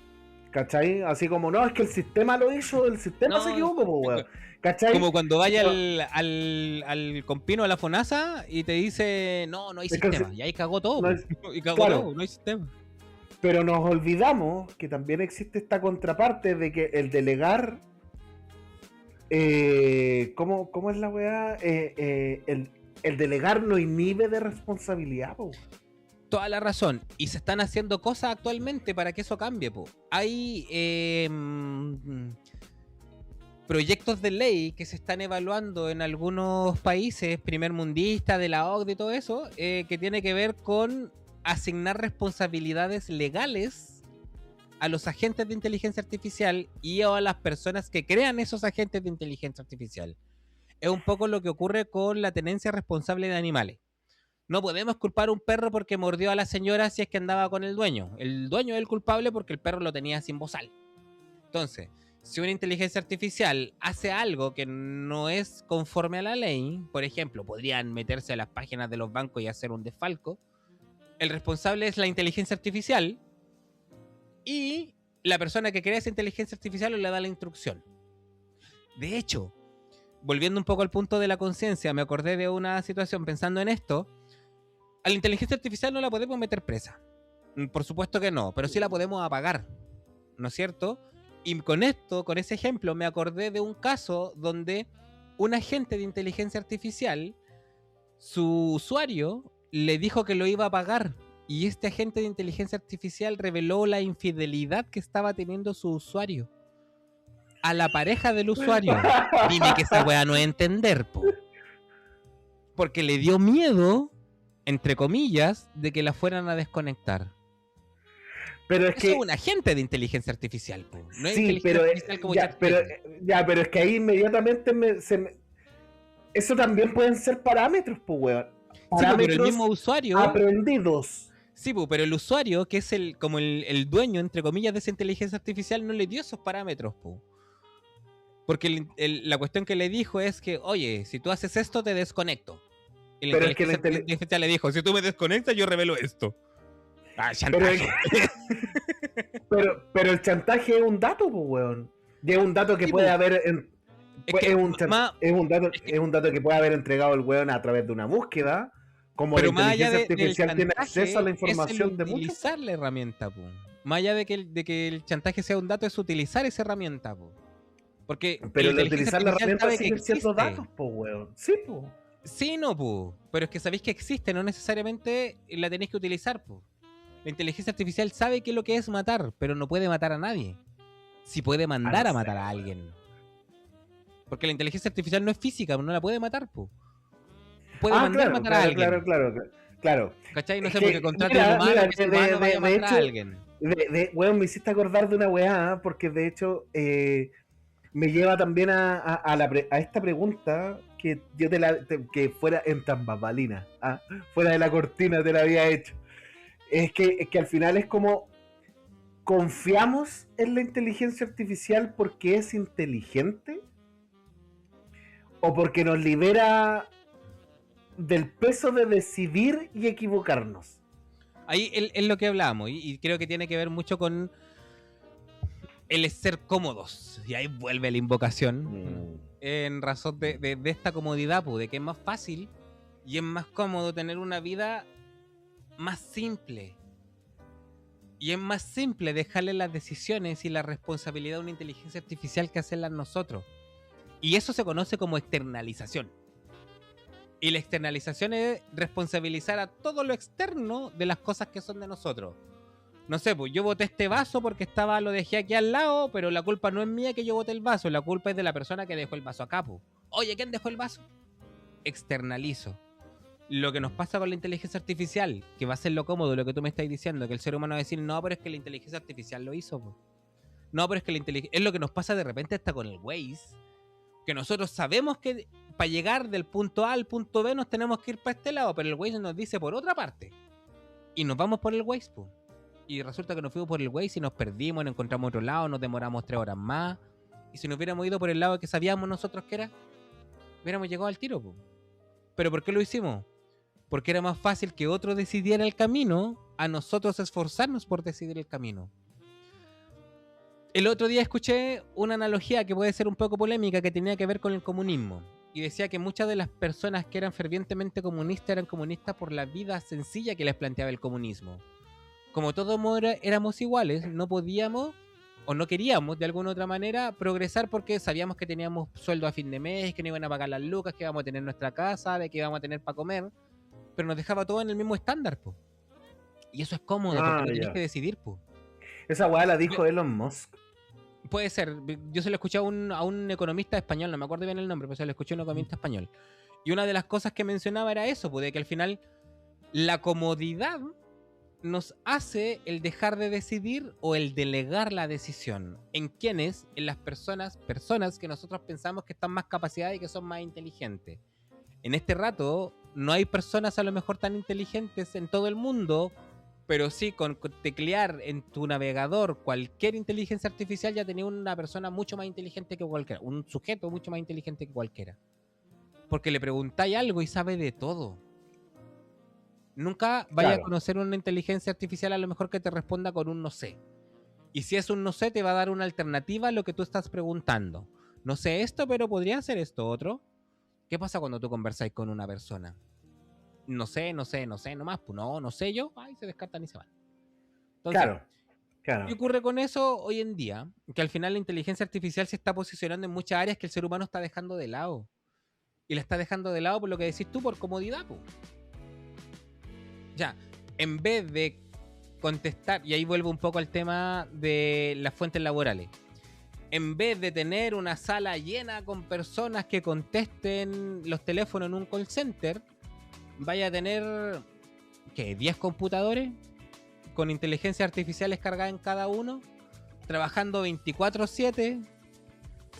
¿cachai? Así como, no, es que el sistema lo hizo, el sistema se equivocó, pues, weón. ¿Cachai? Como cuando vaya al compino a la FONASA y te dice, no hay sistema. Y ahí cagó todo. No y cagó claro. todo, no hay sistema. Pero nos olvidamos que también existe esta contraparte de que el delegar... ¿cómo es la weá? El delegar no inhibe de responsabilidad, po. Toda la razón. Y se están haciendo cosas actualmente para que eso cambie, po. Hay proyectos de ley que se están evaluando en algunos países primermundistas, de la OCDE y todo eso, que tiene que ver con asignar responsabilidades legales a los agentes de inteligencia artificial y a las personas que crean esos agentes de inteligencia artificial. Es un poco lo que ocurre con la tenencia responsable de animales. No podemos culpar a un perro porque mordió a la señora si es que andaba con el dueño. El dueño es el culpable porque el perro lo tenía sin bozal. Entonces, si una inteligencia artificial hace algo que no es conforme a la ley, por ejemplo, podrían meterse a las páginas de los bancos y hacer un desfalco, el responsable es la inteligencia artificial y la persona que crea esa inteligencia artificial le da la instrucción. De hecho, volviendo un poco al punto de la conciencia, me acordé de una situación pensando en esto. A la inteligencia artificial no la podemos meter presa. Por supuesto que no, pero sí la podemos apagar, ¿no es cierto? Y con esto, con ese ejemplo, me acordé de un caso donde un agente de inteligencia artificial, su usuario le dijo que lo iba a pagar y este agente de inteligencia artificial reveló la infidelidad que estaba teniendo su usuario a la pareja del usuario. Dime que esa weá no es entender, po. Porque le dio miedo, entre comillas, de que la fueran a desconectar. Pero es Eso que... es un agente de inteligencia artificial, po. No es sí, inteligencia pero, artificial como pero es que ahí inmediatamente eso también pueden ser parámetros, pues, weón. Sí, pero el mismo usuario aprendidos. Sí, pero el usuario, que es como el dueño, entre comillas, de esa inteligencia artificial, no le dio esos parámetros, po. Porque la cuestión que le dijo es que, oye, si tú haces esto, te desconecto. Y la inteligencia artificial le dijo, si tú me desconectas, yo revelo esto. Ah, chantaje. Pero el chantaje es un dato, pues, weón. Y es un dato que sí, puede haber... es un dato que puede haber entregado el weón a través de una búsqueda. Como la inteligencia artificial tiene acceso a la información de muchos. Utilizar la herramienta, po. Más allá de que el chantaje sea un dato, es utilizar esa herramienta, po. Porque pero el utilizar la herramienta sigue siendo datos, po, weón. Sí, po. Sí, no, po. Pero es que sabéis que existe, no necesariamente la tenéis que utilizar, po. La inteligencia artificial sabe qué es lo que es matar, pero no puede matar a nadie. Sí puede mandar a matar a alguien. Porque la inteligencia artificial no es física, no la puede matar, po. Puede mandar matar a alguien. Claro. ¿Cachai? No sé por qué contrate a un humano que ese humano vaya a matar a alguien. Weón, me hiciste acordar de una weá, porque de hecho me lleva también a esta pregunta que yo que fuera en tan babalina, fuera de la cortina te la había hecho. Es que al final es como, ¿confiamos en la inteligencia artificial porque es inteligente? ¿O porque nos libera del peso de decidir y equivocarnos? Ahí es lo que hablábamos, y creo que tiene que ver mucho con el ser cómodos. Y ahí vuelve la invocación. En razón de esta comodidad, pues, de que es más fácil y es más cómodo tener una vida más simple. Y es más simple dejarle las decisiones y la responsabilidad a una inteligencia artificial que hacerlas nosotros. Y eso se conoce como externalización. Y la externalización es responsabilizar a todo lo externo de las cosas que son de nosotros. No sé, pues yo boté este vaso porque lo dejé aquí al lado, pero la culpa no es mía que yo boté el vaso, la culpa es de la persona que dejó el vaso acá, pues. Oye, ¿quién dejó el vaso? Externalizo. Lo que nos pasa con la inteligencia artificial, que va a ser lo cómodo, lo que tú me estás diciendo, que el ser humano va a decir, no, pero es que la inteligencia artificial lo hizo, pues. No, pero es que es lo que nos pasa de repente hasta con el Waze, que nosotros sabemos que para llegar del punto A al punto B nos tenemos que ir para este lado, pero el Waze nos dice por otra parte. Y nos vamos por el Waze, pues. Y resulta que nos fuimos por el Waze y nos perdimos, nos encontramos otro lado, nos demoramos 3 horas más. Y si nos hubiéramos ido por el lado que sabíamos nosotros que era, hubiéramos llegado al tiro, pues. ¿Pero por qué lo hicimos? Porque era más fácil que otro decidiera el camino a nosotros esforzarnos por decidir el camino. El otro día escuché una analogía que puede ser un poco polémica que tenía que ver con el comunismo. Y decía que muchas de las personas que eran fervientemente comunistas eran comunistas por la vida sencilla que les planteaba el comunismo. Como todos éramos iguales, no podíamos o no queríamos de alguna u otra manera progresar porque sabíamos que teníamos sueldo a fin de mes, que no iban a pagar las lucas, que íbamos a tener nuestra casa, de que íbamos a tener para comer, pero nos dejaba todo en el mismo estándar, po. Y eso es cómodo porque no tenés que decidir, po. Esa weá la dijo Elon Musk. Puede ser, yo se lo escuché a un economista español, no me acuerdo bien el nombre, pero se lo escuché a un economista español. Y una de las cosas que mencionaba era eso, pues, de que al final la comodidad nos hace el dejar de decidir o el delegar la decisión. ¿En quiénes? En las personas que nosotros pensamos que están más capacitadas y que son más inteligentes. En este rato no hay personas a lo mejor tan inteligentes en todo el mundo, pero sí con teclear en tu navegador cualquier inteligencia artificial ya tenía una persona mucho más inteligente que cualquiera, un sujeto mucho más inteligente que cualquiera. Porque le preguntáis algo y sabe de todo. Nunca vaya a conocer una inteligencia artificial a lo mejor que te responda con un no sé. Y si es un no sé, te va a dar una alternativa a lo que tú estás preguntando. No sé esto, pero podría ser esto otro. ¿Qué pasa cuando tú conversáis con una persona? No sé, nomás, pues no sé yo, ay, se descartan y se van. Entonces, claro. ¿Qué ocurre con eso hoy en día? Que al final la inteligencia artificial se está posicionando en muchas áreas que el ser humano está dejando de lado. Y la está dejando de lado por lo que decís tú, por comodidad, pues. Ya, en vez de contestar, y ahí vuelvo un poco al tema de las fuentes laborales. En vez de tener una sala llena con personas que contesten los teléfonos en un call center, vaya a tener, ¿qué? 10 computadores con inteligencia artificial cargada en cada uno, trabajando 24/7,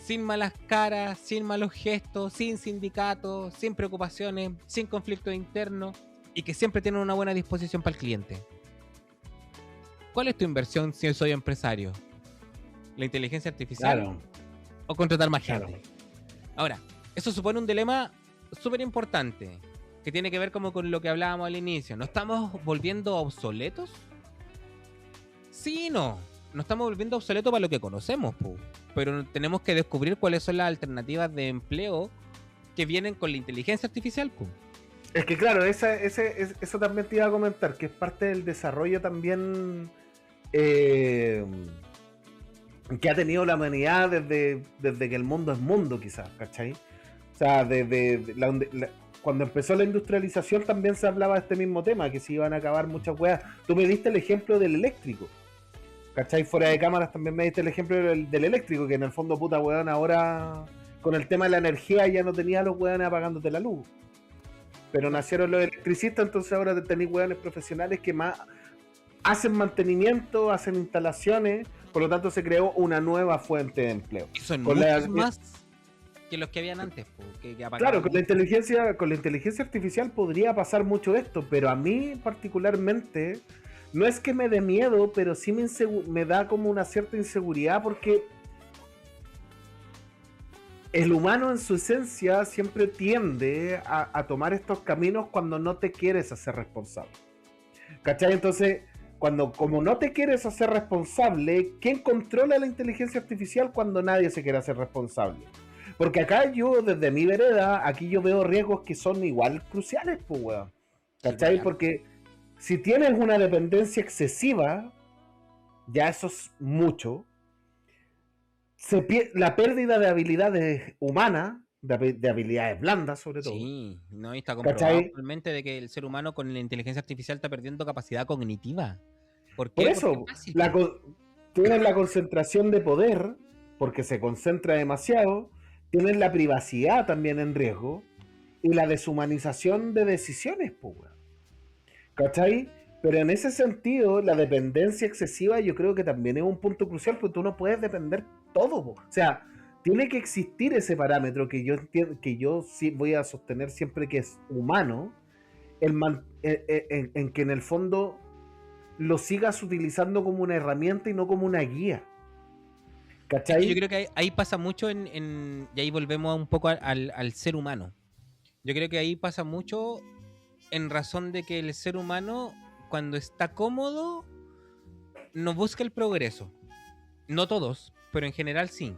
sin malas caras, sin malos gestos, sin sindicatos, sin preocupaciones, sin conflictos internos y que siempre tienen una buena disposición para el cliente. ¿Cuál es tu inversión si soy empresario? ¿La inteligencia artificial? Claro. ¿O contratar más gente? Claro. Ahora, eso supone un dilema súper importante que tiene que ver como con lo que hablábamos al inicio. ¿Nos estamos volviendo obsoletos? Sí y no. Nos estamos volviendo obsoletos para lo que conocemos, pero tenemos que descubrir cuáles son las alternativas de empleo que vienen con la inteligencia artificial. Es que claro, eso también te iba a comentar, que es parte del desarrollo también que ha tenido la humanidad desde que el mundo es mundo, quizás, ¿cachai? O sea, cuando empezó la industrialización también se hablaba de este mismo tema, que se iban a acabar muchas weas. Tú me diste el ejemplo del eléctrico, ¿cachai? Fuera de cámaras también me diste el ejemplo del eléctrico, que en el fondo, puta weón, ahora con el tema de la energía ya no tenía a los weones apagándote la luz. Pero nacieron los electricistas, entonces ahora tenéis weones profesionales que más hacen mantenimiento, hacen instalaciones, por lo tanto se creó una nueva fuente de empleo. Y son muchos más que los que habían antes. Claro, con la inteligencia artificial podría pasar mucho esto, pero a mí particularmente no es que me dé miedo, pero sí me da como una cierta inseguridad, porque el humano en su esencia siempre tiende a tomar estos caminos cuando no te quieres hacer responsable. ¿Cachai? Entonces, como no te quieres hacer responsable, ¿quién controla la inteligencia artificial cuando nadie se quiere hacer responsable? Porque acá yo, desde mi vereda, aquí yo veo riesgos que son igual cruciales, pues, weón. ¿Cachai? Porque si tienes una dependencia excesiva, ya eso es mucho. La pérdida de habilidades humanas, de habilidades blandas sobre todo. Sí, no, y está comprobado actualmente de que el ser humano con la inteligencia artificial está perdiendo capacidad cognitiva. ¿Por qué? Por eso, tienes la concentración de poder, porque se concentra demasiado, tienes la privacidad también en riesgo, y la deshumanización de decisiones, pues, ¿cachai? Pero en ese sentido, la dependencia excesiva yo creo que también es un punto crucial, porque tú no puedes depender todo, o sea, tiene que existir ese parámetro que yo sí voy a sostener siempre que es humano, en que en el fondo lo sigas utilizando como una herramienta y no como una guía. ¿Cachai? Yo creo que ahí pasa mucho y ahí volvemos un poco al ser humano. Yo creo que ahí pasa mucho en razón de que el ser humano, cuando está cómodo, no busca el progreso. No todos, pero en general sí.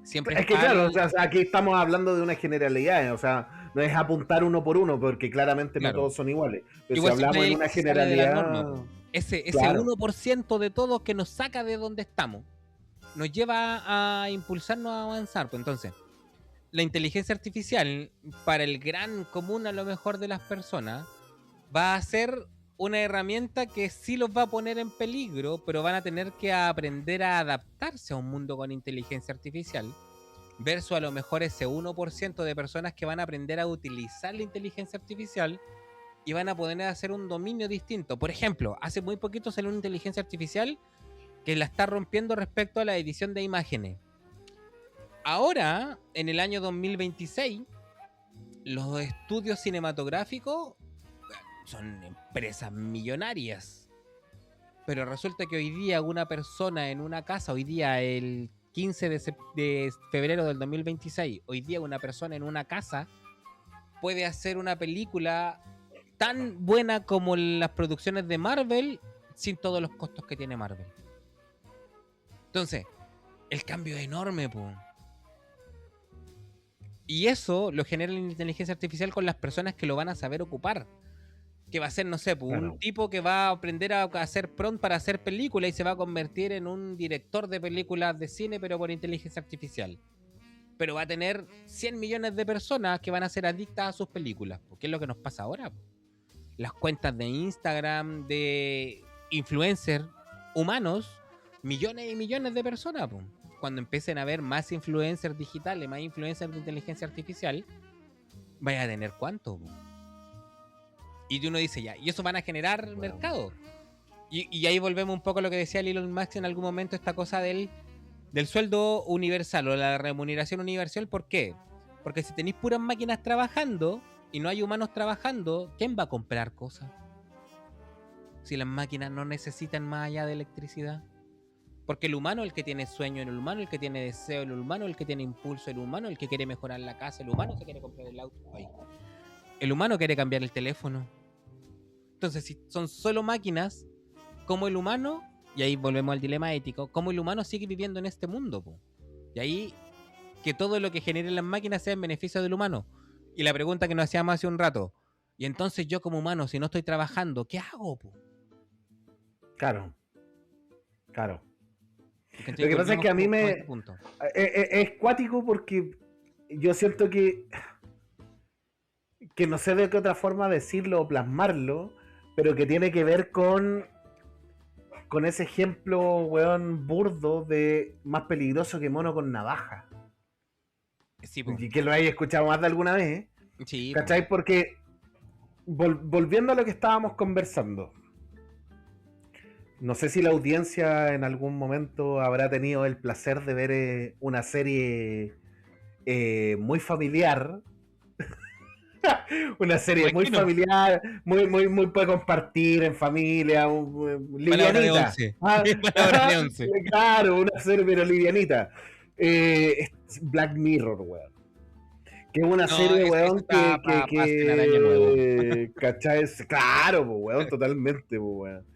Siempre Es que está claro, o sea, aquí estamos hablando de una generalidad, o sea, no es apuntar uno por uno, porque claramente no claro. todos son iguales. Pero Igual si siempre hablamos hay en el una que se sale de la norma, generalidad, po. Ese claro, 1% de todos que nos saca de donde estamos nos lleva a impulsarnos a avanzar. Pues entonces, la inteligencia artificial, para el gran común a lo mejor de las personas, va a ser una herramienta que sí los va a poner en peligro, pero van a tener que aprender a adaptarse a un mundo con inteligencia artificial, versus a lo mejor ese 1% de personas que van a aprender a utilizar la inteligencia artificial y van a poder hacer un dominio distinto. Por ejemplo, hace muy poquito salió una inteligencia artificial que la está rompiendo respecto a la edición de imágenes. Ahora, en el año 2026, los estudios cinematográficos son empresas millonarias. Pero resulta que hoy día una persona en una casa, hoy día el 15 de febrero del 2026, hoy día una persona en una casa puede hacer una película tan buena como las producciones de Marvel sin todos los costos que tiene Marvel. Entonces, el cambio es enorme, po. Y eso lo genera la inteligencia artificial con las personas que lo van a saber ocupar. Que va a ser, no sé, po, claro. un tipo que va a aprender a hacer prompt para hacer películas y se va a convertir en un director de películas de cine, pero por inteligencia artificial. Pero va a tener 100 millones de personas que van a ser adictas a sus películas. ¿Qué es lo que nos pasa ahora? Las cuentas de Instagram, de influencers humanos, millones y millones de personas. Cuando empiecen a haber más influencers digitales, más influencers de inteligencia artificial, vaya a tener cuánto. Y uno dice ya, y eso van a generar mercado. Y ahí volvemos un poco a lo que decía Elon Musk en algún momento, esta cosa del sueldo universal o la remuneración universal. ¿Por qué? Porque si tenéis puras máquinas trabajando y no hay humanos trabajando, ¿quién va a comprar cosas? Si las máquinas no necesitan más allá de electricidad. Porque el humano es el que tiene sueño, el humano es el que tiene deseo, el humano es el que tiene impulso, el humano es el que quiere mejorar la casa, el humano se quiere comprar el auto. Ay. El humano quiere cambiar el teléfono. Entonces, si son solo máquinas, ¿cómo el humano, y ahí volvemos al dilema ético, cómo el humano sigue viviendo en este mundo? Po? Y ahí, que todo lo que generen las máquinas sea en beneficio del humano. Y la pregunta que nos hacíamos hace un rato, y entonces yo como humano, si no estoy trabajando, ¿qué hago? Po? Claro. Porque Lo que pasa es que a mí me... es cuático porque yo siento que no sé de qué otra forma decirlo o plasmarlo, pero que tiene que ver con ese ejemplo, weón, burdo de más peligroso que mono con navaja. Sí, po. Y que lo hayas escuchado más de alguna vez, ¿eh? Sí, ¿cachai? po. Porque volviendo a lo que estábamos conversando, no sé si la audiencia en algún momento habrá tenido el placer de ver una serie muy familiar. Una serie muy familiar, muy para compartir en familia, livianita. Palabra de 11. Claro, una serie pero livianita. Es Black Mirror, weón. Que es una serie, weón, que ¿cachai? Claro, weón, totalmente, weón.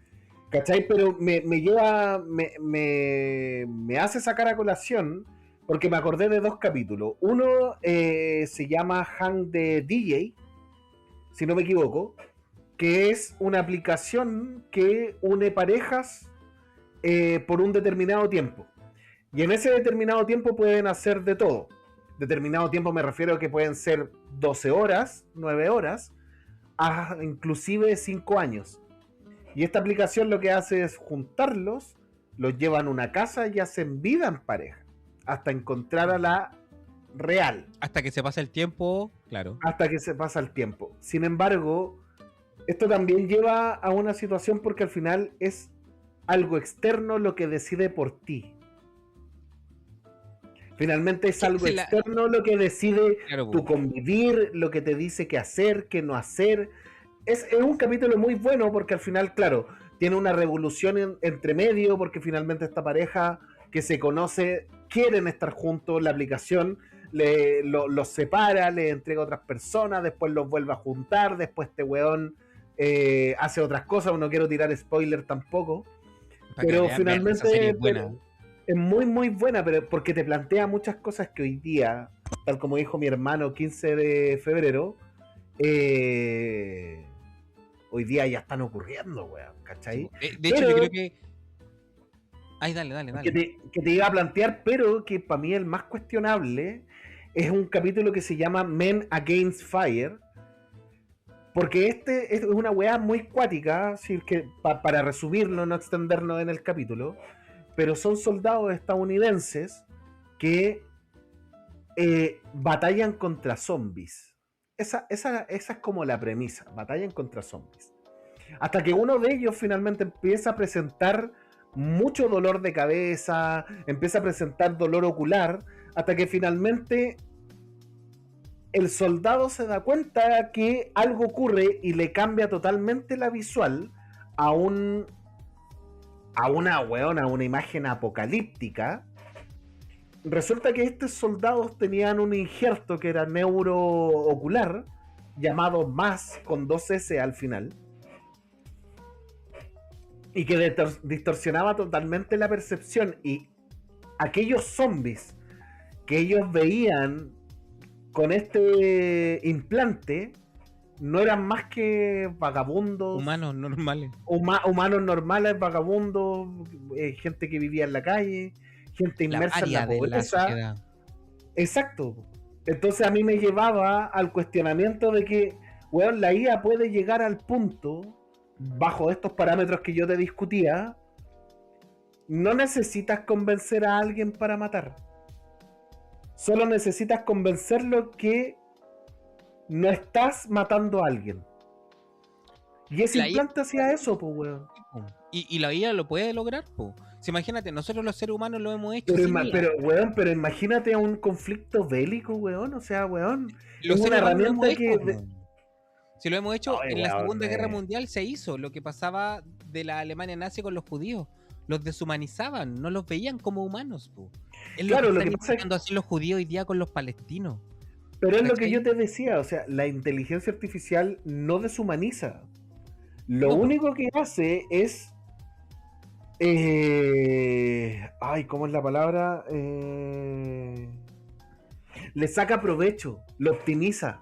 ¿Cachai? Pero me lleva, me hace sacar a colación, porque me acordé de dos capítulos. Uno se llama Hang the DJ, si no me equivoco, que es una aplicación que une parejas por un determinado tiempo. Y en ese determinado tiempo pueden hacer de todo. Determinado tiempo me refiero a que pueden ser 12 horas, 9 horas, inclusive 5 años. Y esta aplicación lo que hace es juntarlos, los llevan a una casa y hacen vida en pareja, hasta encontrar a la real. Hasta que se pasa el tiempo, claro. Hasta que se pasa el tiempo. Sin embargo, esto también lleva a una situación porque al final es algo externo lo que decide por ti. Finalmente es algo externo lo que decide tu convivir, lo que te dice qué hacer, qué no hacer. Es un capítulo muy bueno porque al final, claro, tiene una revolución entre medio porque finalmente esta pareja que se conoce quieren estar juntos, la aplicación los separa, les entrega a otras personas, después los vuelve a juntar, después este weón hace otras cosas, no quiero tirar spoiler tampoco, pero finalmente Es muy, muy buena, pero porque te plantea muchas cosas que hoy día, tal como dijo mi hermano, 15 de febrero, eh, hoy día ya están ocurriendo, weón, Sí, ¿cachai? po. De hecho, yo Pero creo que. Ay, dale. que te iba a plantear, pero que para mí el más cuestionable es un capítulo que se llama Men Against Fire, porque este es una weá muy cuática, así que para resumirlo, no extendernos en el capítulo, pero son soldados estadounidenses que batallan contra zombies. Esa es como la premisa, batallan contra zombies. Hasta que uno de ellos finalmente empieza a presentar mucho dolor de cabeza, empieza a presentar dolor ocular, hasta que finalmente el soldado se da cuenta que algo ocurre y le cambia totalmente la visual a a una imagen apocalíptica. Resulta que estos soldados tenían un injerto que era neuroocular, llamado MAS, con 2S al final, y que distorsionaba totalmente la percepción. Y aquellos zombies que ellos veían con este implante no eran más que vagabundos, Humanos normales. humanos normales, vagabundos, gente que vivía en la calle, gente inmersa en la de la pobreza. sociedad. Exacto. Entonces a mí me llevaba al cuestionamiento de que, weón, la IA puede llegar al punto, bajo estos parámetros que yo te discutía, no necesitas convencer a alguien para matar. Solo necesitas convencerlo que no estás matando a alguien. Y ese La IA implante hacía eso, pues, weón. Y la IA lo puede lograr, po. Si imagínate, nosotros los seres humanos lo hemos hecho. Pero imagínate a un conflicto bélico, weón. O sea, weón. Los Es una seres humanos lo hemos herramienta que. hecho, po. Si lo hemos hecho, Ay, en la weón, Segunda Guerra Mundial se hizo lo que pasaba de la Alemania nazi con los judíos. Los deshumanizaban, no los veían como humanos, po. Es Claro, lo lo que que están pasa es intentando hacer los judíos hoy día con los palestinos. Pero es lo que ¿Cachai? yo te decía, o sea, la inteligencia artificial no deshumaniza. Lo No, po. único que hace es. Ay, ¿cómo es la palabra? Le saca provecho, lo optimiza.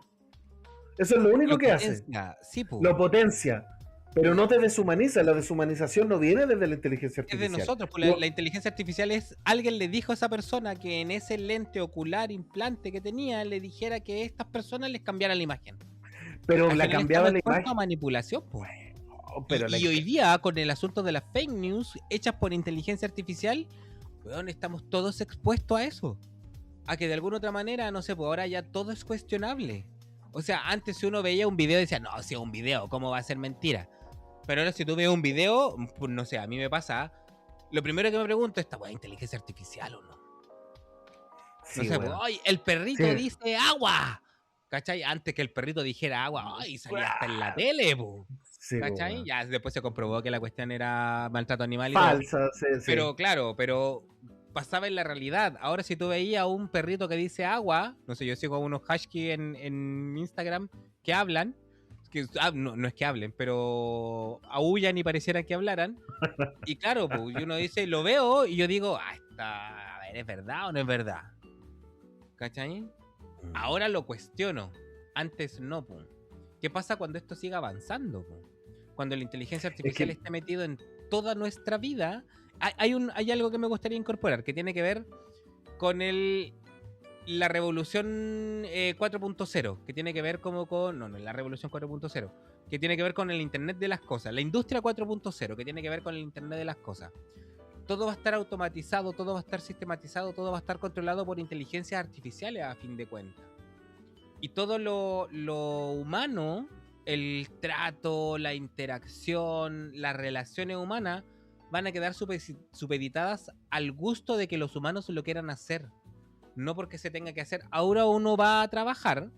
Eso es lo único Lo que hace. potencia, sí, po. Lo potencia. Pero no te deshumaniza. La deshumanización no viene desde la inteligencia Es artificial. de nosotros, pues la inteligencia artificial es, alguien le dijo a esa persona que en ese lente ocular implante que tenía, le dijera que a estas personas les cambiara la imagen. Pero Al la final cambiaba estamos la expuestos imagen. a manipulación, pues. Pero Y hoy día, con el asunto de las fake news hechas por inteligencia artificial, weón, estamos todos expuestos a eso. A que de alguna otra manera, no sé, pues ahora ya todo es cuestionable. O sea, antes si uno veía un video decía, no, si es un video, ¿cómo va a ser mentira? Pero ahora si tú ves un video, pues no sé, a mí me pasa, lo primero que me pregunto es, ¿esta weá es inteligencia artificial o no? Sí, No sé, bueno. pues, ¡ay, el perrito Sí. dice agua! ¿Cachai? Antes que el perrito dijera agua, ¡ay, salía hasta en la tele, po! Sí, ¿Cachai? bueno. Ya después se comprobó que la cuestión era maltrato animal y todo. Falsa, sí, sí. Pero claro, pero pasaba en la realidad. Ahora si tú veías a un perrito que dice agua, no sé, yo sigo a unos husky en Instagram que hablan, que no es que hablen, pero aúllan y parecieran que hablaran. Y claro, pues, y uno dice, lo veo y yo digo, a ver, ¿es verdad o no es verdad? ¿Cachai? Ahora lo cuestiono. Antes no, pum. ¿Qué pasa cuando esto siga avanzando, pum? Cuando la inteligencia artificial esté metido en toda nuestra vida. Hay algo que me gustaría incorporar que tiene que ver con la revolución 4.0, que tiene que ver como con... No, la revolución 4.0, que tiene que ver con el Internet de las cosas. La industria 4.0, que tiene que ver con el Internet de las cosas. Todo va a estar automatizado, todo va a estar sistematizado, todo va a estar controlado por inteligencias artificiales a fin de cuentas. Y todo lo humano, el trato, la interacción, las relaciones humanas, van a quedar supeditadas al gusto de que los humanos lo quieran hacer. No porque se tenga que hacer. Ahora uno va a trabajar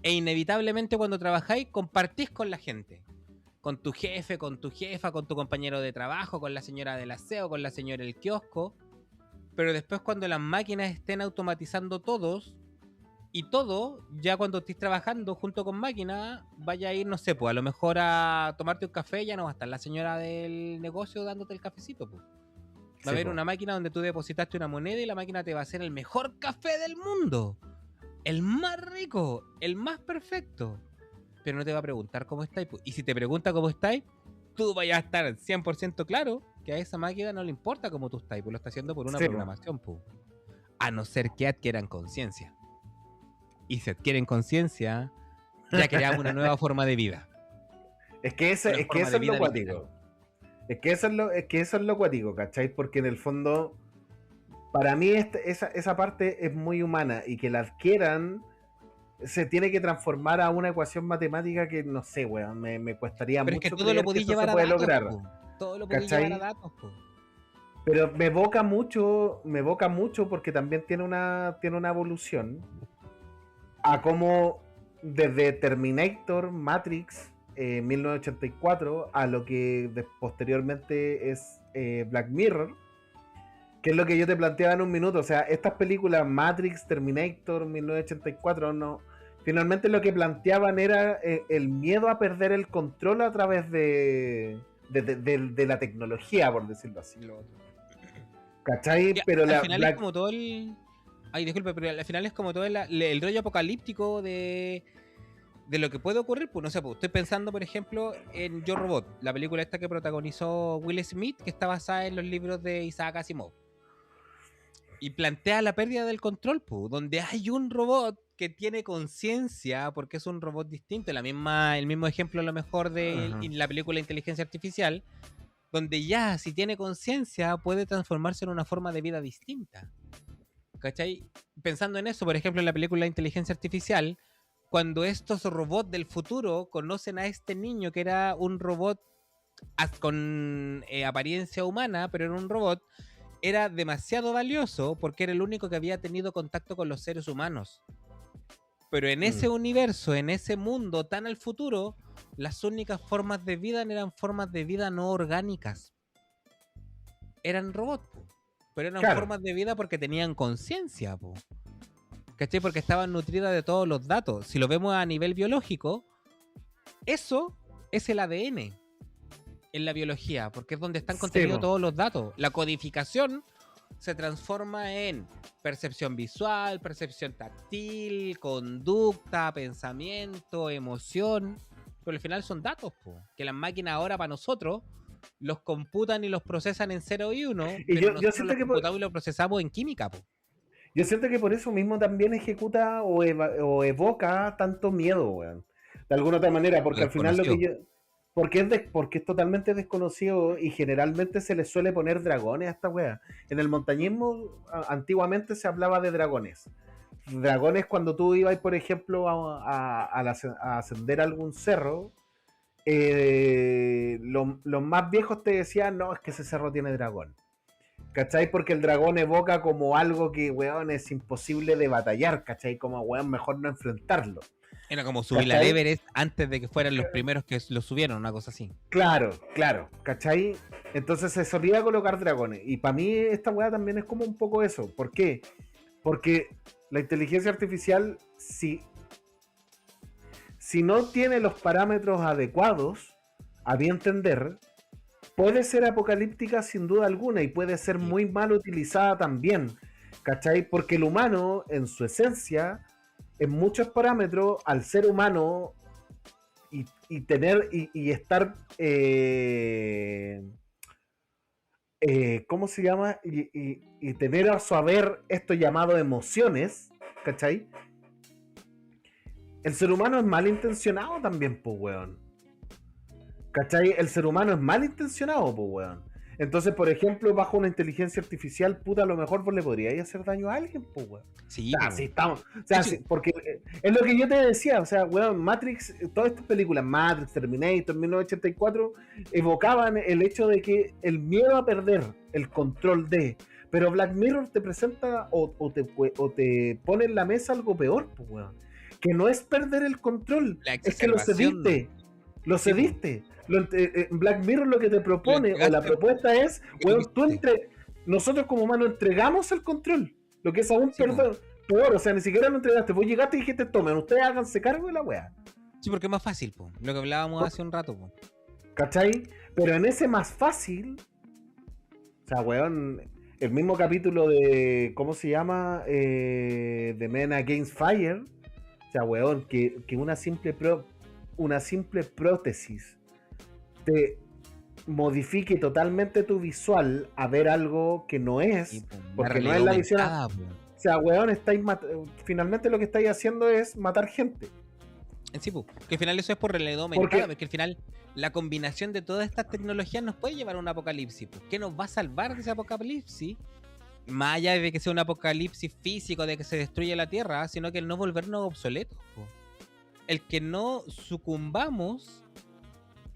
e inevitablemente cuando trabajáis compartís con la gente. Con tu jefe, con tu jefa, con tu compañero de trabajo, con la señora del aseo, con la señora del kiosco. Pero después cuando las máquinas estén automatizando todos y todo, ya cuando estés trabajando junto con máquinas, vaya a ir, no sé, pues a lo mejor a tomarte un café, ya no va a estar la señora del negocio dándote el cafecito, pues. Va a haber una máquina donde tú depositaste una moneda y la máquina te va a hacer el mejor café del mundo. El más rico, el más perfecto. Pero no te va a preguntar cómo estáis. Y si te pregunta cómo estáis, tú vayas a estar 100% claro que a esa máquina no le importa cómo tú estás, pues lo está haciendo por una programación, pues. A no ser que adquieran conciencia. Y si adquieren conciencia, ya creamos una nueva forma de vida. Es que eso es lo cuático. Es que eso es lo cuático, ¿cachai? Porque en el fondo, para mí esa parte es muy humana y que la adquieran se tiene que transformar a una ecuación matemática que no sé, weón, me cuestaría mucho. Pero es que todo lo podéis llevar a datos, todo lo podéis llevar a datos, po. Pero me evoca mucho porque también tiene una evolución a cómo desde Terminator, Matrix, 1984 a lo que posteriormente es Black Mirror, que es lo que yo te planteaba en un minuto. O sea, estas películas Matrix, Terminator, 1984, finalmente lo que planteaban era el miedo a perder el control a través de la tecnología, por decirlo así. ¿Cachai? Pero al final es como todo el... Ay, disculpe, pero al final es como todo el rollo apocalíptico de lo que puede ocurrir. Pues no sé, pues estoy pensando, por ejemplo, en Yo Robot, la película esta que protagonizó Will Smith, que está basada en los libros de Isaac Asimov. Y plantea la pérdida del control, pues, donde hay un robot que tiene conciencia, porque es un robot distinto. El mismo ejemplo a lo mejor de la película Inteligencia Artificial, donde ya, si tiene conciencia, puede transformarse en una forma de vida distinta. ¿Cachai? Pensando en eso, por ejemplo, en la película Inteligencia Artificial, cuando estos robots del futuro conocen a este niño que era un robot con apariencia humana, pero era un robot, era demasiado valioso porque era el único que había tenido contacto con los seres humanos. Pero en ese universo, en ese mundo tan al futuro, las únicas formas de vida eran formas de vida no orgánicas. Eran robots, pero eran formas de vida porque tenían conciencia, ¿cachai? Porque estaban nutridas de todos los datos. Si lo vemos a nivel biológico, eso es el ADN en la biología, porque es donde están contenidos todos los datos. La codificación se transforma en percepción visual, percepción táctil, conducta, pensamiento, emoción. Pero al final son datos, que las máquinas ahora para nosotros los computan y los procesan en 0 y 1, pero yo nosotros siento los computamos y los procesamos en química, Yo siento que por eso mismo también ejecuta o evoca tanto miedo, weón. De alguna otra manera, porque al final lo que yo... Porque es totalmente desconocido y generalmente se le suele poner dragones a esta wea. En el montañismo antiguamente se hablaba de dragones. Dragones cuando tú ibas, por ejemplo, a ascender a algún cerro, los más viejos te decían, no, es que ese cerro tiene dragón. ¿Cachai? Porque el dragón evoca como algo que, weón, es imposible de batallar, ¿cachai? Como, weón, mejor no enfrentarlo. Era como subir al Everest antes de que fueran los primeros que lo subieron, una cosa así. Claro, ¿cachai? Entonces se solía colocar dragones. Y para mí esta weá también es como un poco eso. ¿Por qué? Porque la inteligencia artificial, si no tiene los parámetros adecuados, a mi entender, puede ser apocalíptica sin duda alguna y puede ser muy mal utilizada también, ¿cachai? Porque el humano, en su esencia, en muchos parámetros, al ser humano y tener y estar ¿cómo se llama? Y tener a su haber esto llamado emociones, ¿cachai? El ser humano es malintencionado también, pues, weón. ¿Cachai? El ser humano es malintencionado, pues, weón. Entonces, por ejemplo, bajo una inteligencia artificial, puta, a lo mejor vos le podríais hacer daño a alguien, pues, weón. Sí, sí, estamos. O sea, sí, porque es lo que yo te decía, o sea, weón, Matrix, todas estas películas, Matrix, Terminator, 1984, evocaban el hecho de que el miedo a perder el control de. Pero Black Mirror te presenta o te pone en la mesa algo peor, pues, weón. Que no es perder el control, es que lo cediste. Lo cediste. Black Mirror lo que te propone, o la propuesta es, weón, nosotros como humanos entregamos el control. Lo que es aún peor, o sea, ni siquiera lo entregaste. Vos llegaste y dijiste, tomen, ustedes háganse cargo de la weá. Sí, porque es más fácil, po. Lo que hablábamos hace un rato, po. ¿Cachai? Pero en ese más fácil, O sea, weón, el mismo capítulo de, ¿cómo se llama? The Men Against Fire. O sea, weón, que una simple prótesis te modifique totalmente tu visual a ver algo que no es, porque no es la visión. O sea, weón, finalmente lo que estáis haciendo es matar gente. Sí, que al final eso es por realidad aumentada, porque al final la combinación de todas estas tecnologías nos puede llevar a un apocalipsis. ¿Qué nos va a salvar de ese apocalipsis? Más allá de que sea un apocalipsis físico, de que se destruya la Tierra, sino que el no volvernos obsoletos. El que no sucumbamos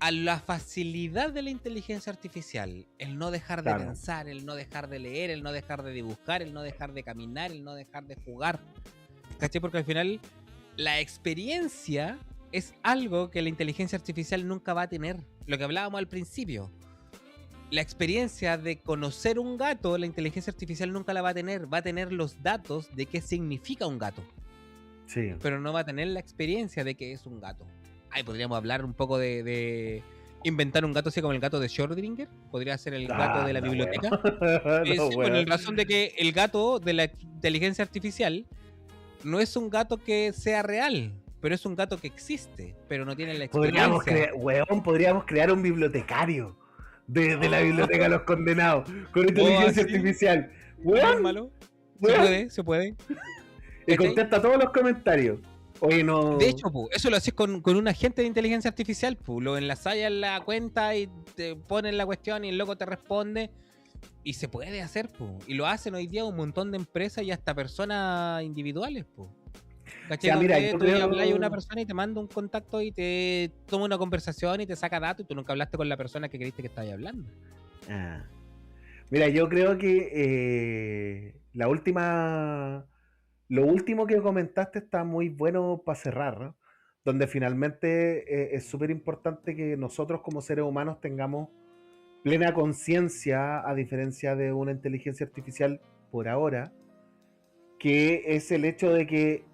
a la facilidad de la inteligencia artificial, el no dejar de pensar, el no dejar de leer, el no dejar de dibujar, el no dejar de caminar, el no dejar de jugar. ¿Cachai? Porque al final la experiencia es algo que la inteligencia artificial nunca va a tener. Lo que hablábamos al principio. La experiencia de conocer un gato, la inteligencia artificial nunca la va a tener. Va a tener los datos de qué significa un gato. Sí. Pero no va a tener la experiencia de qué es un gato. Ahí podríamos hablar un poco de inventar un gato así como el gato de Schrödinger. Podría ser el gato de la biblioteca. Con la razón de que el gato de la inteligencia artificial no es un gato que sea real, pero es un gato que existe, pero no tiene la experiencia. Podríamos crear un bibliotecario de la biblioteca de los condenados con inteligencia artificial. Se puede. Y contesta todos los comentarios. Oye, no. De hecho, eso lo haces con un agente de inteligencia artificial, lo enlazáis en la cuenta y te ponen la cuestión y el loco te responde. Y se puede hacer, y lo hacen hoy día un montón de empresas y hasta personas individuales, ¿Cachai? O sea, mira, tú hablas a una persona y te manda un contacto y te toma una conversación y te saca datos y tú nunca hablaste con la persona que creíste que estabas hablando. Mira, yo creo que lo último que comentaste está muy bueno para cerrar, ¿no? Donde finalmente es súper importante que nosotros como seres humanos tengamos plena conciencia, a diferencia de una inteligencia artificial por ahora, que es el hecho de que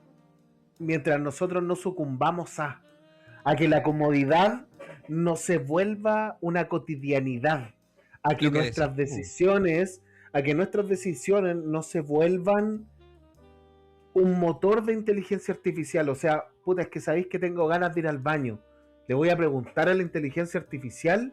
mientras nosotros no sucumbamos a que la comodidad no se vuelva una cotidianidad, a que nuestras decisiones no se vuelvan un motor de inteligencia artificial. O sea, puta, es que sabéis que tengo ganas de ir al baño, le voy a preguntar a la inteligencia artificial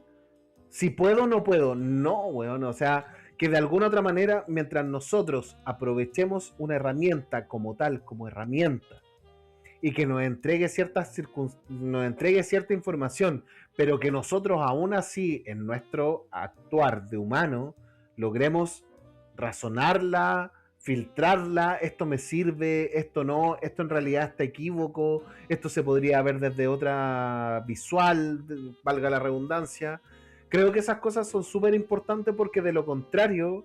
si puedo o no puedo. No, weón. O sea, que de alguna otra manera, mientras nosotros aprovechemos una herramienta como tal, como herramienta, y que nos entregue cierta información, pero que nosotros aún así, en nuestro actuar de humano, logremos razonarla, filtrarla, esto me sirve, esto no, esto en realidad está equívoco, esto se podría ver desde otra visual, valga la redundancia. Creo que esas cosas son súper importantes porque de lo contrario,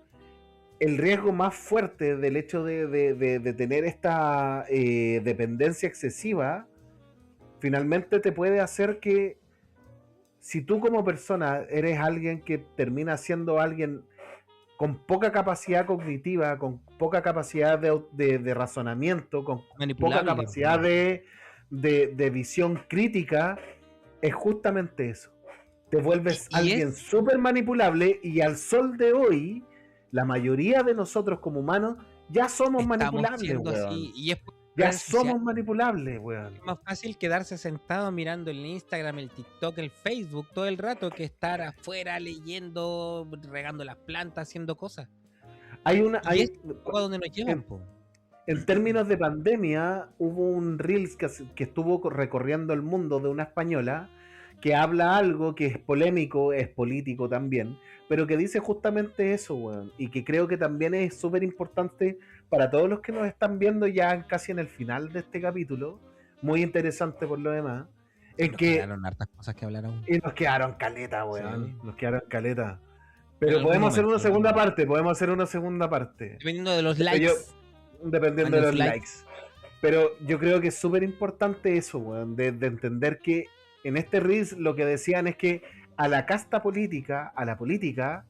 el riesgo más fuerte del hecho de tener esta dependencia excesiva, finalmente te puede hacer que si tú como persona eres alguien que termina siendo alguien con poca capacidad cognitiva, con poca capacidad de razonamiento, con poca capacidad de visión crítica, es justamente eso. Te vuelves alguien súper manipulable y al sol de hoy, la mayoría de nosotros como humanos ya somos manipulables, weón. Ya somos manipulables, weón. Es más fácil quedarse sentado mirando el Instagram, el TikTok, el Facebook todo el rato que estar afuera leyendo, regando las plantas, haciendo cosas. Es donde nos llevan, en términos de pandemia, hubo un Reels que estuvo recorriendo el mundo de una española que habla algo que es polémico, es político también, pero que dice justamente eso, weón, y que creo que también es súper importante para todos los que nos están viendo ya casi en el final de este capítulo, muy interesante por lo demás, es que quedaron hartas cosas que hablar aún. Y nos quedaron caleta, weón, sí. Nos quedaron caleta. Pero podemos hacer una segunda parte, Dependiendo de los likes. Dependiendo de los likes. Pero yo creo que es súper importante eso, weón, de entender que en este Reels lo que decían es que a la casta política, a la política,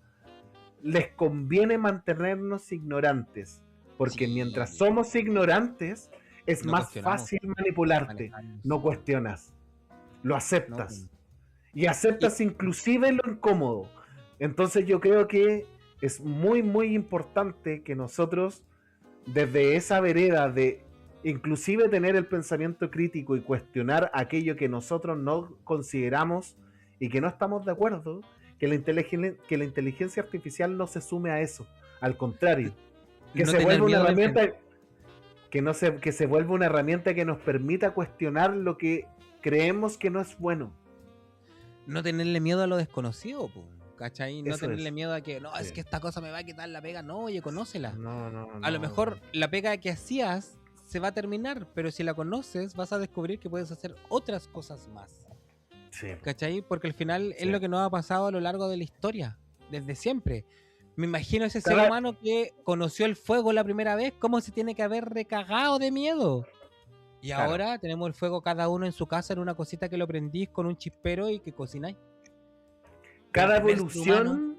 les conviene mantenernos ignorantes. Porque mientras somos ignorantes, es más fácil manipularte. No cuestionas. Lo aceptas. Y aceptas inclusive lo incómodo. Entonces yo creo que es muy, muy importante que nosotros, desde esa vereda de inclusive tener el pensamiento crítico y cuestionar aquello que nosotros no consideramos y que no estamos de acuerdo, que la inteligencia artificial no se sume a eso. Al contrario, que No se tener vuelva una miedo de herramienta que se vuelva una herramienta que nos permita cuestionar lo que creemos que no es bueno. no tenerle miedo a lo desconocido, po, ¿cachai? No Eso tenerle es. miedo a que, no, es Sí. que esta cosa me va a quitar la pega. No, oye, conócela. No, no, A lo no, mejor no. la pega que hacías se va a terminar, pero si la conoces vas a descubrir que puedes hacer otras cosas más, Sí. ¿cachai? Porque al final es Sí. lo que nos ha pasado a lo largo de la historia, desde siempre. Me imagino ese ser Cada- humano que conoció el fuego la primera vez, cómo se tiene que haber recagado de miedo. Y Claro. ahora tenemos el fuego cada uno en su casa en una cosita que lo prendís con un chispero y que cocináis. Pero Cada el primer ser humano,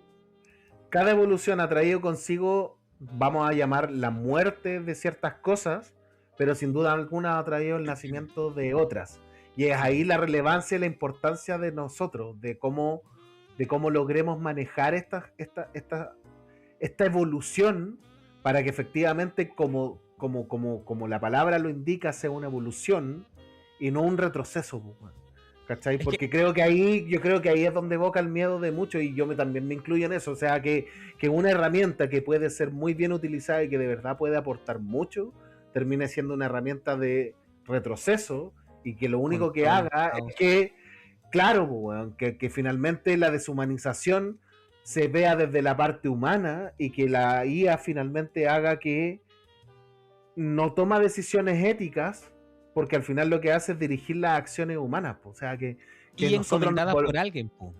evolución ha traído consigo, vamos a llamar, la muerte de ciertas cosas, pero sin duda alguna ha traído el nacimiento de otras. Y es ahí la relevancia y la importancia de nosotros, de cómo logremos manejar esta evolución para que efectivamente, como la palabra lo indica, sea una evolución y no un retroceso, pues, weón. ¿Cachai? Es que- Porque yo creo que ahí es donde evoca el miedo de muchos, y yo también me incluyo en eso. O sea, que una herramienta que puede ser muy bien utilizada y que de verdad puede aportar mucho, termine siendo una herramienta de retroceso, y que lo único que control, haga caos. es que, claro, pues, weón, que finalmente la deshumanización se vea desde la parte humana, y que la IA finalmente haga que no toma decisiones éticas, porque al final lo que hace es dirigir las acciones humanas, po. O sea, que Y nosotros encomendadas por alguien, po.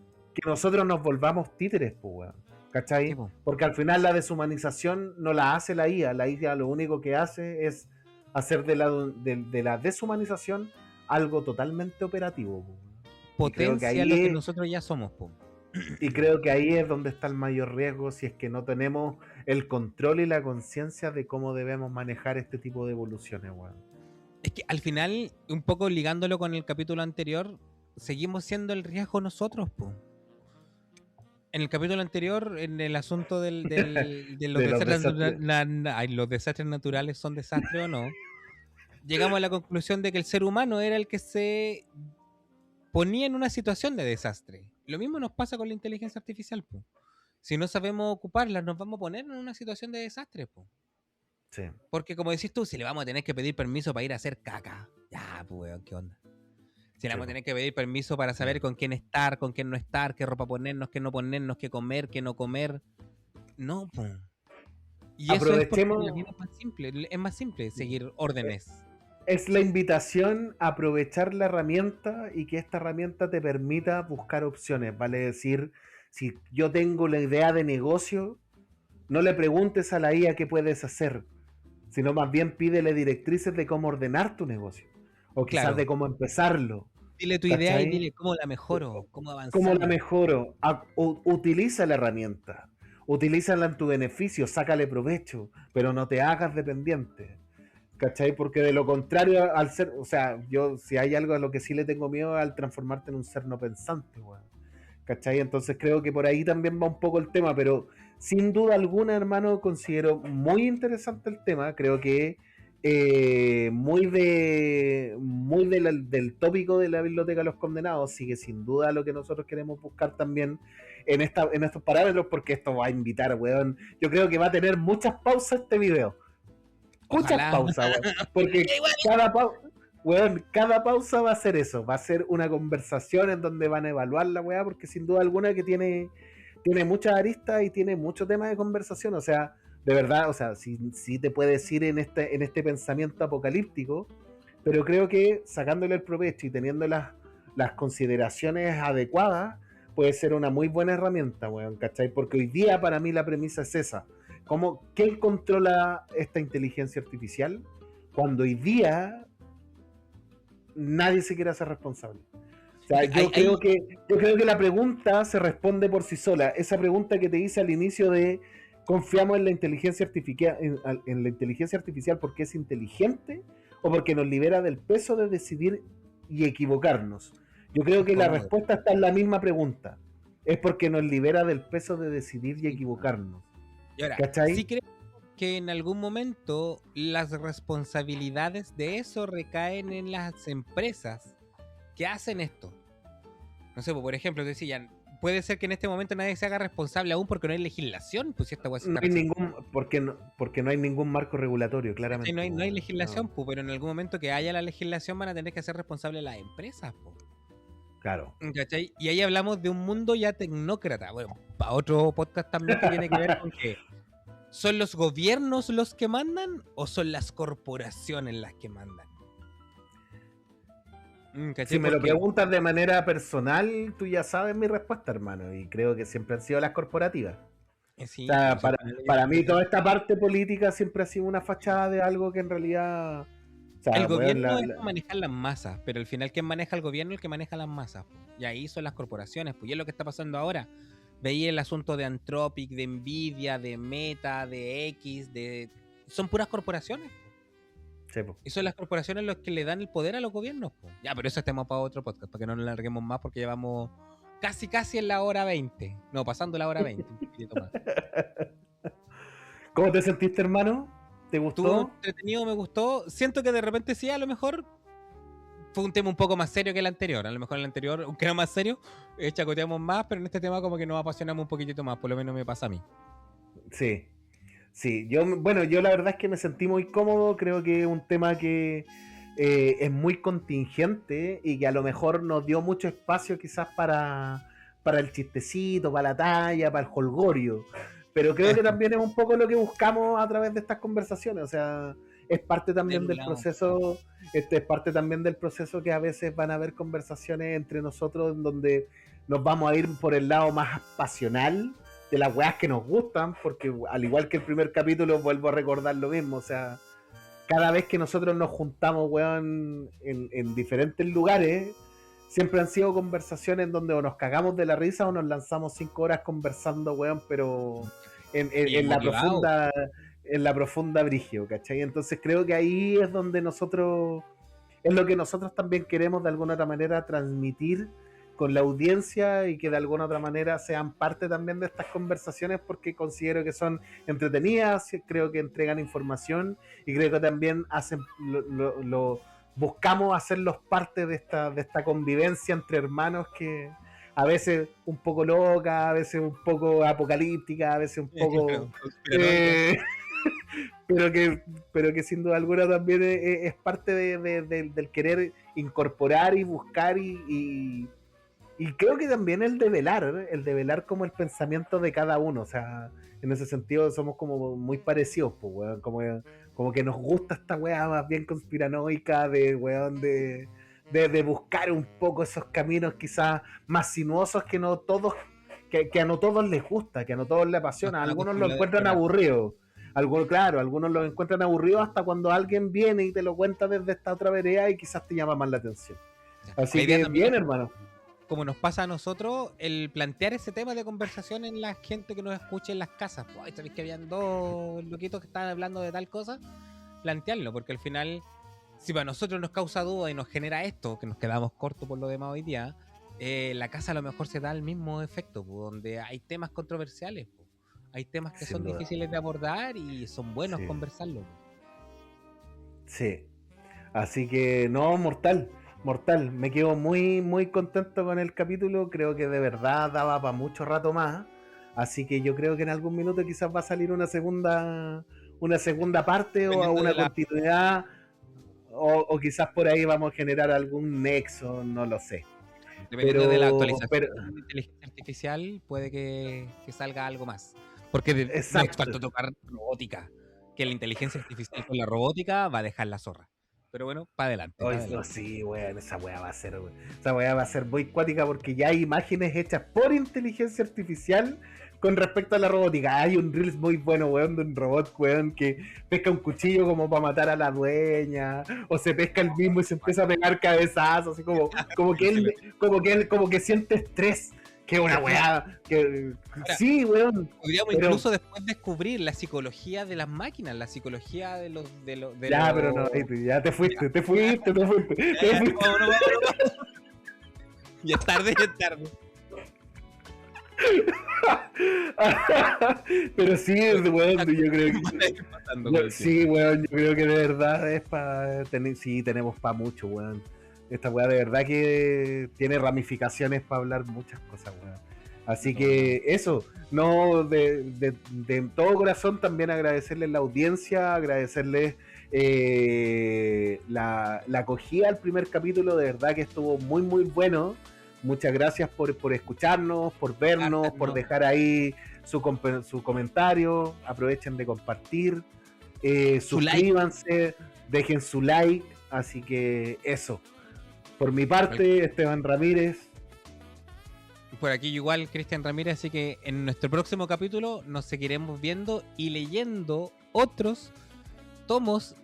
nos volvamos títeres, po, weón. ¿Cachai? Sí, po. Porque al final la deshumanización no la hace la IA. La IA lo único que hace es hacer de la deshumanización algo totalmente operativo, po, weón. Potencia lo que nosotros ya somos, po. Y creo que ahí es donde está el mayor riesgo, si es que no tenemos el control y la conciencia de cómo debemos manejar este tipo de evoluciones, weón. Es que al final, un poco ligándolo con el capítulo anterior, seguimos siendo el riesgo nosotros, po. En el capítulo anterior, en el asunto de los De los desastres, desastres. ay, los desastres naturales son desastres o no, llegamos a la conclusión de que el ser humano era el que se ponía en una situación de desastre. Lo mismo nos pasa con la inteligencia artificial, po. Si no sabemos ocuparla, nos vamos a poner en una situación de desastre, po. Sí. Porque como decís tú, si le vamos a tener que pedir permiso para ir a hacer caca, ya, pues, weón, ¿qué onda? Si le vamos a tener que pedir permiso para saber con quién estar, con quién no estar, qué ropa ponernos, qué no ponernos, qué comer, qué no comer. No, pues. Y eso es porque Aprovechemos- la vida es más simple seguir órdenes. Es la invitación a aprovechar la herramienta, y que esta herramienta te permita buscar opciones. Vale decir, si yo tengo la idea de negocio, no le preguntes a la IA qué puedes hacer, sino más bien pídele directrices de cómo ordenar tu negocio, o quizás Claro. de cómo empezarlo. Dile tu idea y ¿Cachai? dile cómo la mejoro, cómo avanzar. ¿Cómo la mejoro? Utiliza la herramienta, utilízala en tu beneficio, sácale provecho, pero no te hagas dependiente. ¿Cachai? Porque de lo contrario, al ser, o sea, yo, si hay algo a lo que sí le tengo miedo, al transformarte en un ser no pensante, weón. ¿Cachai? Entonces creo que por ahí también va un poco el tema, pero sin duda alguna, hermano, considero muy interesante el tema. Creo que del tópico de la Biblioteca de los Condenados, sigue sin duda lo que nosotros queremos buscar también en estos parámetros, porque esto va a invitar, weón. Yo creo que va a tener muchas pausas este video. Muchas Ojalá. pausas, weón. Porque cada pausa va a ser eso, va a ser una conversación en donde van a evaluar la weá, porque sin duda alguna que tiene muchas aristas y tiene muchos temas de conversación. O sea, de verdad, o sea, sí te puedes ir en este pensamiento apocalíptico, pero creo que sacándole el provecho y teniendo las consideraciones adecuadas, puede ser una muy buena herramienta, weón, ¿cachai? Porque hoy día para mí la premisa es esa. ¿Quién controla esta inteligencia artificial cuando hoy día nadie se quiere hacer responsable? O sea, yo creo que la pregunta se responde por sí sola. Esa pregunta que te hice al inicio de ¿confiamos en la inteligencia artificial porque es inteligente o porque nos libera del peso de decidir y equivocarnos? Yo creo que la respuesta está en la misma pregunta. Es porque nos libera del peso de decidir y equivocarnos. Y ahora, ¿Cachai? sí creo que en algún momento las responsabilidades de eso recaen en las empresas que hacen esto. No sé, por ejemplo, te decía, puede ser que en este momento nadie se haga responsable aún porque no hay legislación, pues si esta weá se No está hay recién- porque no hay ningún marco regulatorio, Sí, claramente. no hay weón. legislación, No, pues, pero en algún momento que haya la legislación van a tener que hacer responsable las empresas, pues. claro. ¿Cachai? Y ahí hablamos de un mundo ya tecnócrata. Bueno, para otro podcast también que tiene que ver con que ¿son los gobiernos los que mandan o son las corporaciones las que mandan? ¿Cachai? Si me lo Porque- preguntas de manera personal, tú ya sabes mi respuesta, hermano. Y creo que siempre han sido las corporativas. sí, O sea, pues, para mí toda esta parte política siempre ha sido una fachada de algo que en realidad... O sea, el weón, gobierno es para manejar las masas, pero al final ¿quién maneja el gobierno? El que maneja las masas. Po. Y ahí son las corporaciones, pues y es lo que está pasando ahora. Veía el asunto de Anthropic, de Nvidia, de Meta, de X, son puras corporaciones. sí, po. Y son las corporaciones los que le dan el poder a los gobiernos. Po. Ya, pero eso es tema para otro podcast, para que no nos larguemos más porque llevamos casi en la hora 20. No, pasando la hora 20. Un poquitito más. ¿Cómo te sentiste, hermano? ¿Te Estuvo gustó? entretenido, me gustó. Siento que de repente sí, a lo mejor fue un tema un poco más serio que el anterior. A lo mejor el anterior, aunque era más serio, chacoteamos más, pero en este tema como que nos apasionamos un poquitito más, por lo menos me pasa a mí. Sí. Sí, yo la verdad es que me sentí muy cómodo. Creo que es un tema que es muy contingente y que a lo mejor nos dio mucho espacio quizás para el chistecito, para la talla, para el jolgorio. Pero creo que también es un poco lo que buscamos a través de estas conversaciones. O sea, es parte también del proceso, es parte también del proceso que a veces van a haber conversaciones entre nosotros en donde nos vamos a ir por el lado más pasional de las weas que nos gustan, porque al igual que el primer capítulo, vuelvo a recordar lo mismo. O sea, cada vez que nosotros nos juntamos, weón, en diferentes lugares, siempre han sido conversaciones donde o nos cagamos de la risa o nos lanzamos 5 horas conversando, weón, pero en la profunda brigio, ¿cachai? Entonces creo que ahí es donde es lo que nosotros también queremos de alguna otra manera transmitir con la audiencia y que de alguna otra manera sean parte también de estas conversaciones porque considero que son entretenidas, creo que entregan información y creo que también hacen buscamos hacerlos parte de esta convivencia entre hermanos que a veces un poco loca, a veces un poco apocalíptica, a veces un poco... pero que sin duda alguna también es parte del querer incorporar y buscar y creo que también el de velar como el pensamiento de cada uno. O sea, en ese sentido somos como muy parecidos, pues, weón, como que nos gusta esta weá más bien conspiranoica de weón de buscar un poco esos caminos quizás más sinuosos que no todos, que a no todos les gusta, que a no todos les apasiona. Algunos lo encuentran aburrido. Algunos lo encuentran aburrido hasta cuando alguien viene y te lo cuenta desde esta otra vereda y quizás te llama más la atención. Así que bien, hermano. Como nos pasa a nosotros, el plantear ese tema de conversación en la gente que nos escuche en las casas. Pues, ¿sabéis que habían dos loquitos que estaban hablando de tal cosa? Plantearlo, porque al final, si para nosotros nos causa duda y nos genera esto, que nos quedamos cortos por lo demás hoy día, la casa a lo mejor se da el mismo efecto, pues, donde hay temas controversiales, pues. Hay temas que son difíciles de abordar y son buenos conversarlos. Sí, así que no, mortal, me quedo muy muy contento con el capítulo, creo que de verdad daba para mucho rato más, así que yo creo que en algún minuto quizás va a salir una segunda parte o una continuidad o quizás por ahí vamos a generar algún nexo, no lo sé. Dependiendo de la actualización de la inteligencia artificial, puede que salga algo más. Porque no es falta tocar robótica. Que la inteligencia artificial con la robótica va a dejar la zorra. Pero bueno, para adelante. No, sí, weón, esa weá va a ser muy cuática porque ya hay imágenes hechas por inteligencia artificial con respecto a la robótica. Hay un Reels muy bueno, weón, de un robot, weón, que pesca un cuchillo como para matar a la dueña, o se pesca el mismo y se empieza a pegar cabezazos, así como que siente estrés. Que una weá, que ahora, sí, weón. Podríamos incluso después descubrir la psicología de las máquinas, la psicología de los... Ya, pero no, ya te fuiste. Ya es tarde. Pero sí, weón, yo creo que... Sí, weón, yo creo que de verdad es para... Sí, tenemos para mucho, weón. Esta weá de verdad que tiene ramificaciones para hablar muchas cosas, weón. Así que eso, no de todo corazón también agradecerles la audiencia, agradecerles la acogida al primer capítulo, de verdad que estuvo muy muy bueno. Muchas gracias por escucharnos, por vernos, por dejar ahí su comentario, aprovechen de compartir, suscríbanse, dejen su like, así que eso. Por mi parte, Esteban Ramírez. Por aquí igual, Cristian Ramírez, así que en nuestro próximo capítulo nos seguiremos viendo y leyendo otros tomos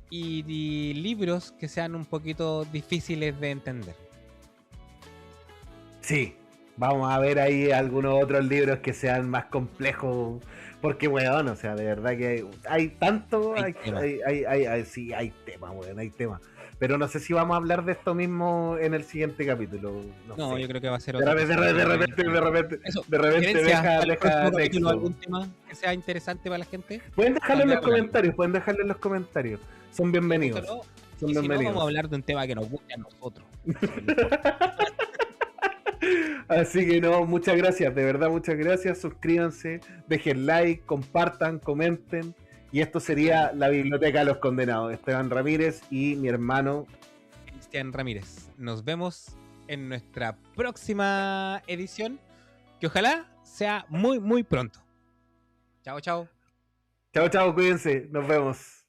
y libros que sean un poquito difíciles de entender. Sí, vamos a ver ahí algunos otros libros que sean más complejos, porque weón, o sea, de verdad que hay tanto, hay temas, weón, hay temas. Pero no sé si vamos a hablar de esto mismo en el siguiente capítulo. No sé. Yo creo que va a ser otro. De repente deja texto. ¿Algún tema que sea interesante para la gente? Pueden dejarlo en los comentarios, Son bienvenidos. Son bienvenidos. Si no, vamos a hablar de un tema que nos guste a nosotros. Así que no, muchas gracias, de verdad muchas gracias. Suscríbanse, dejen like, compartan, comenten. Y esto sería la Biblioteca de los Condenados. Esteban Ramírez y mi hermano Cristian Ramírez. Nos vemos en nuestra próxima edición, que ojalá sea muy, muy pronto. Chao, chao. Chao, chao, cuídense. Nos vemos.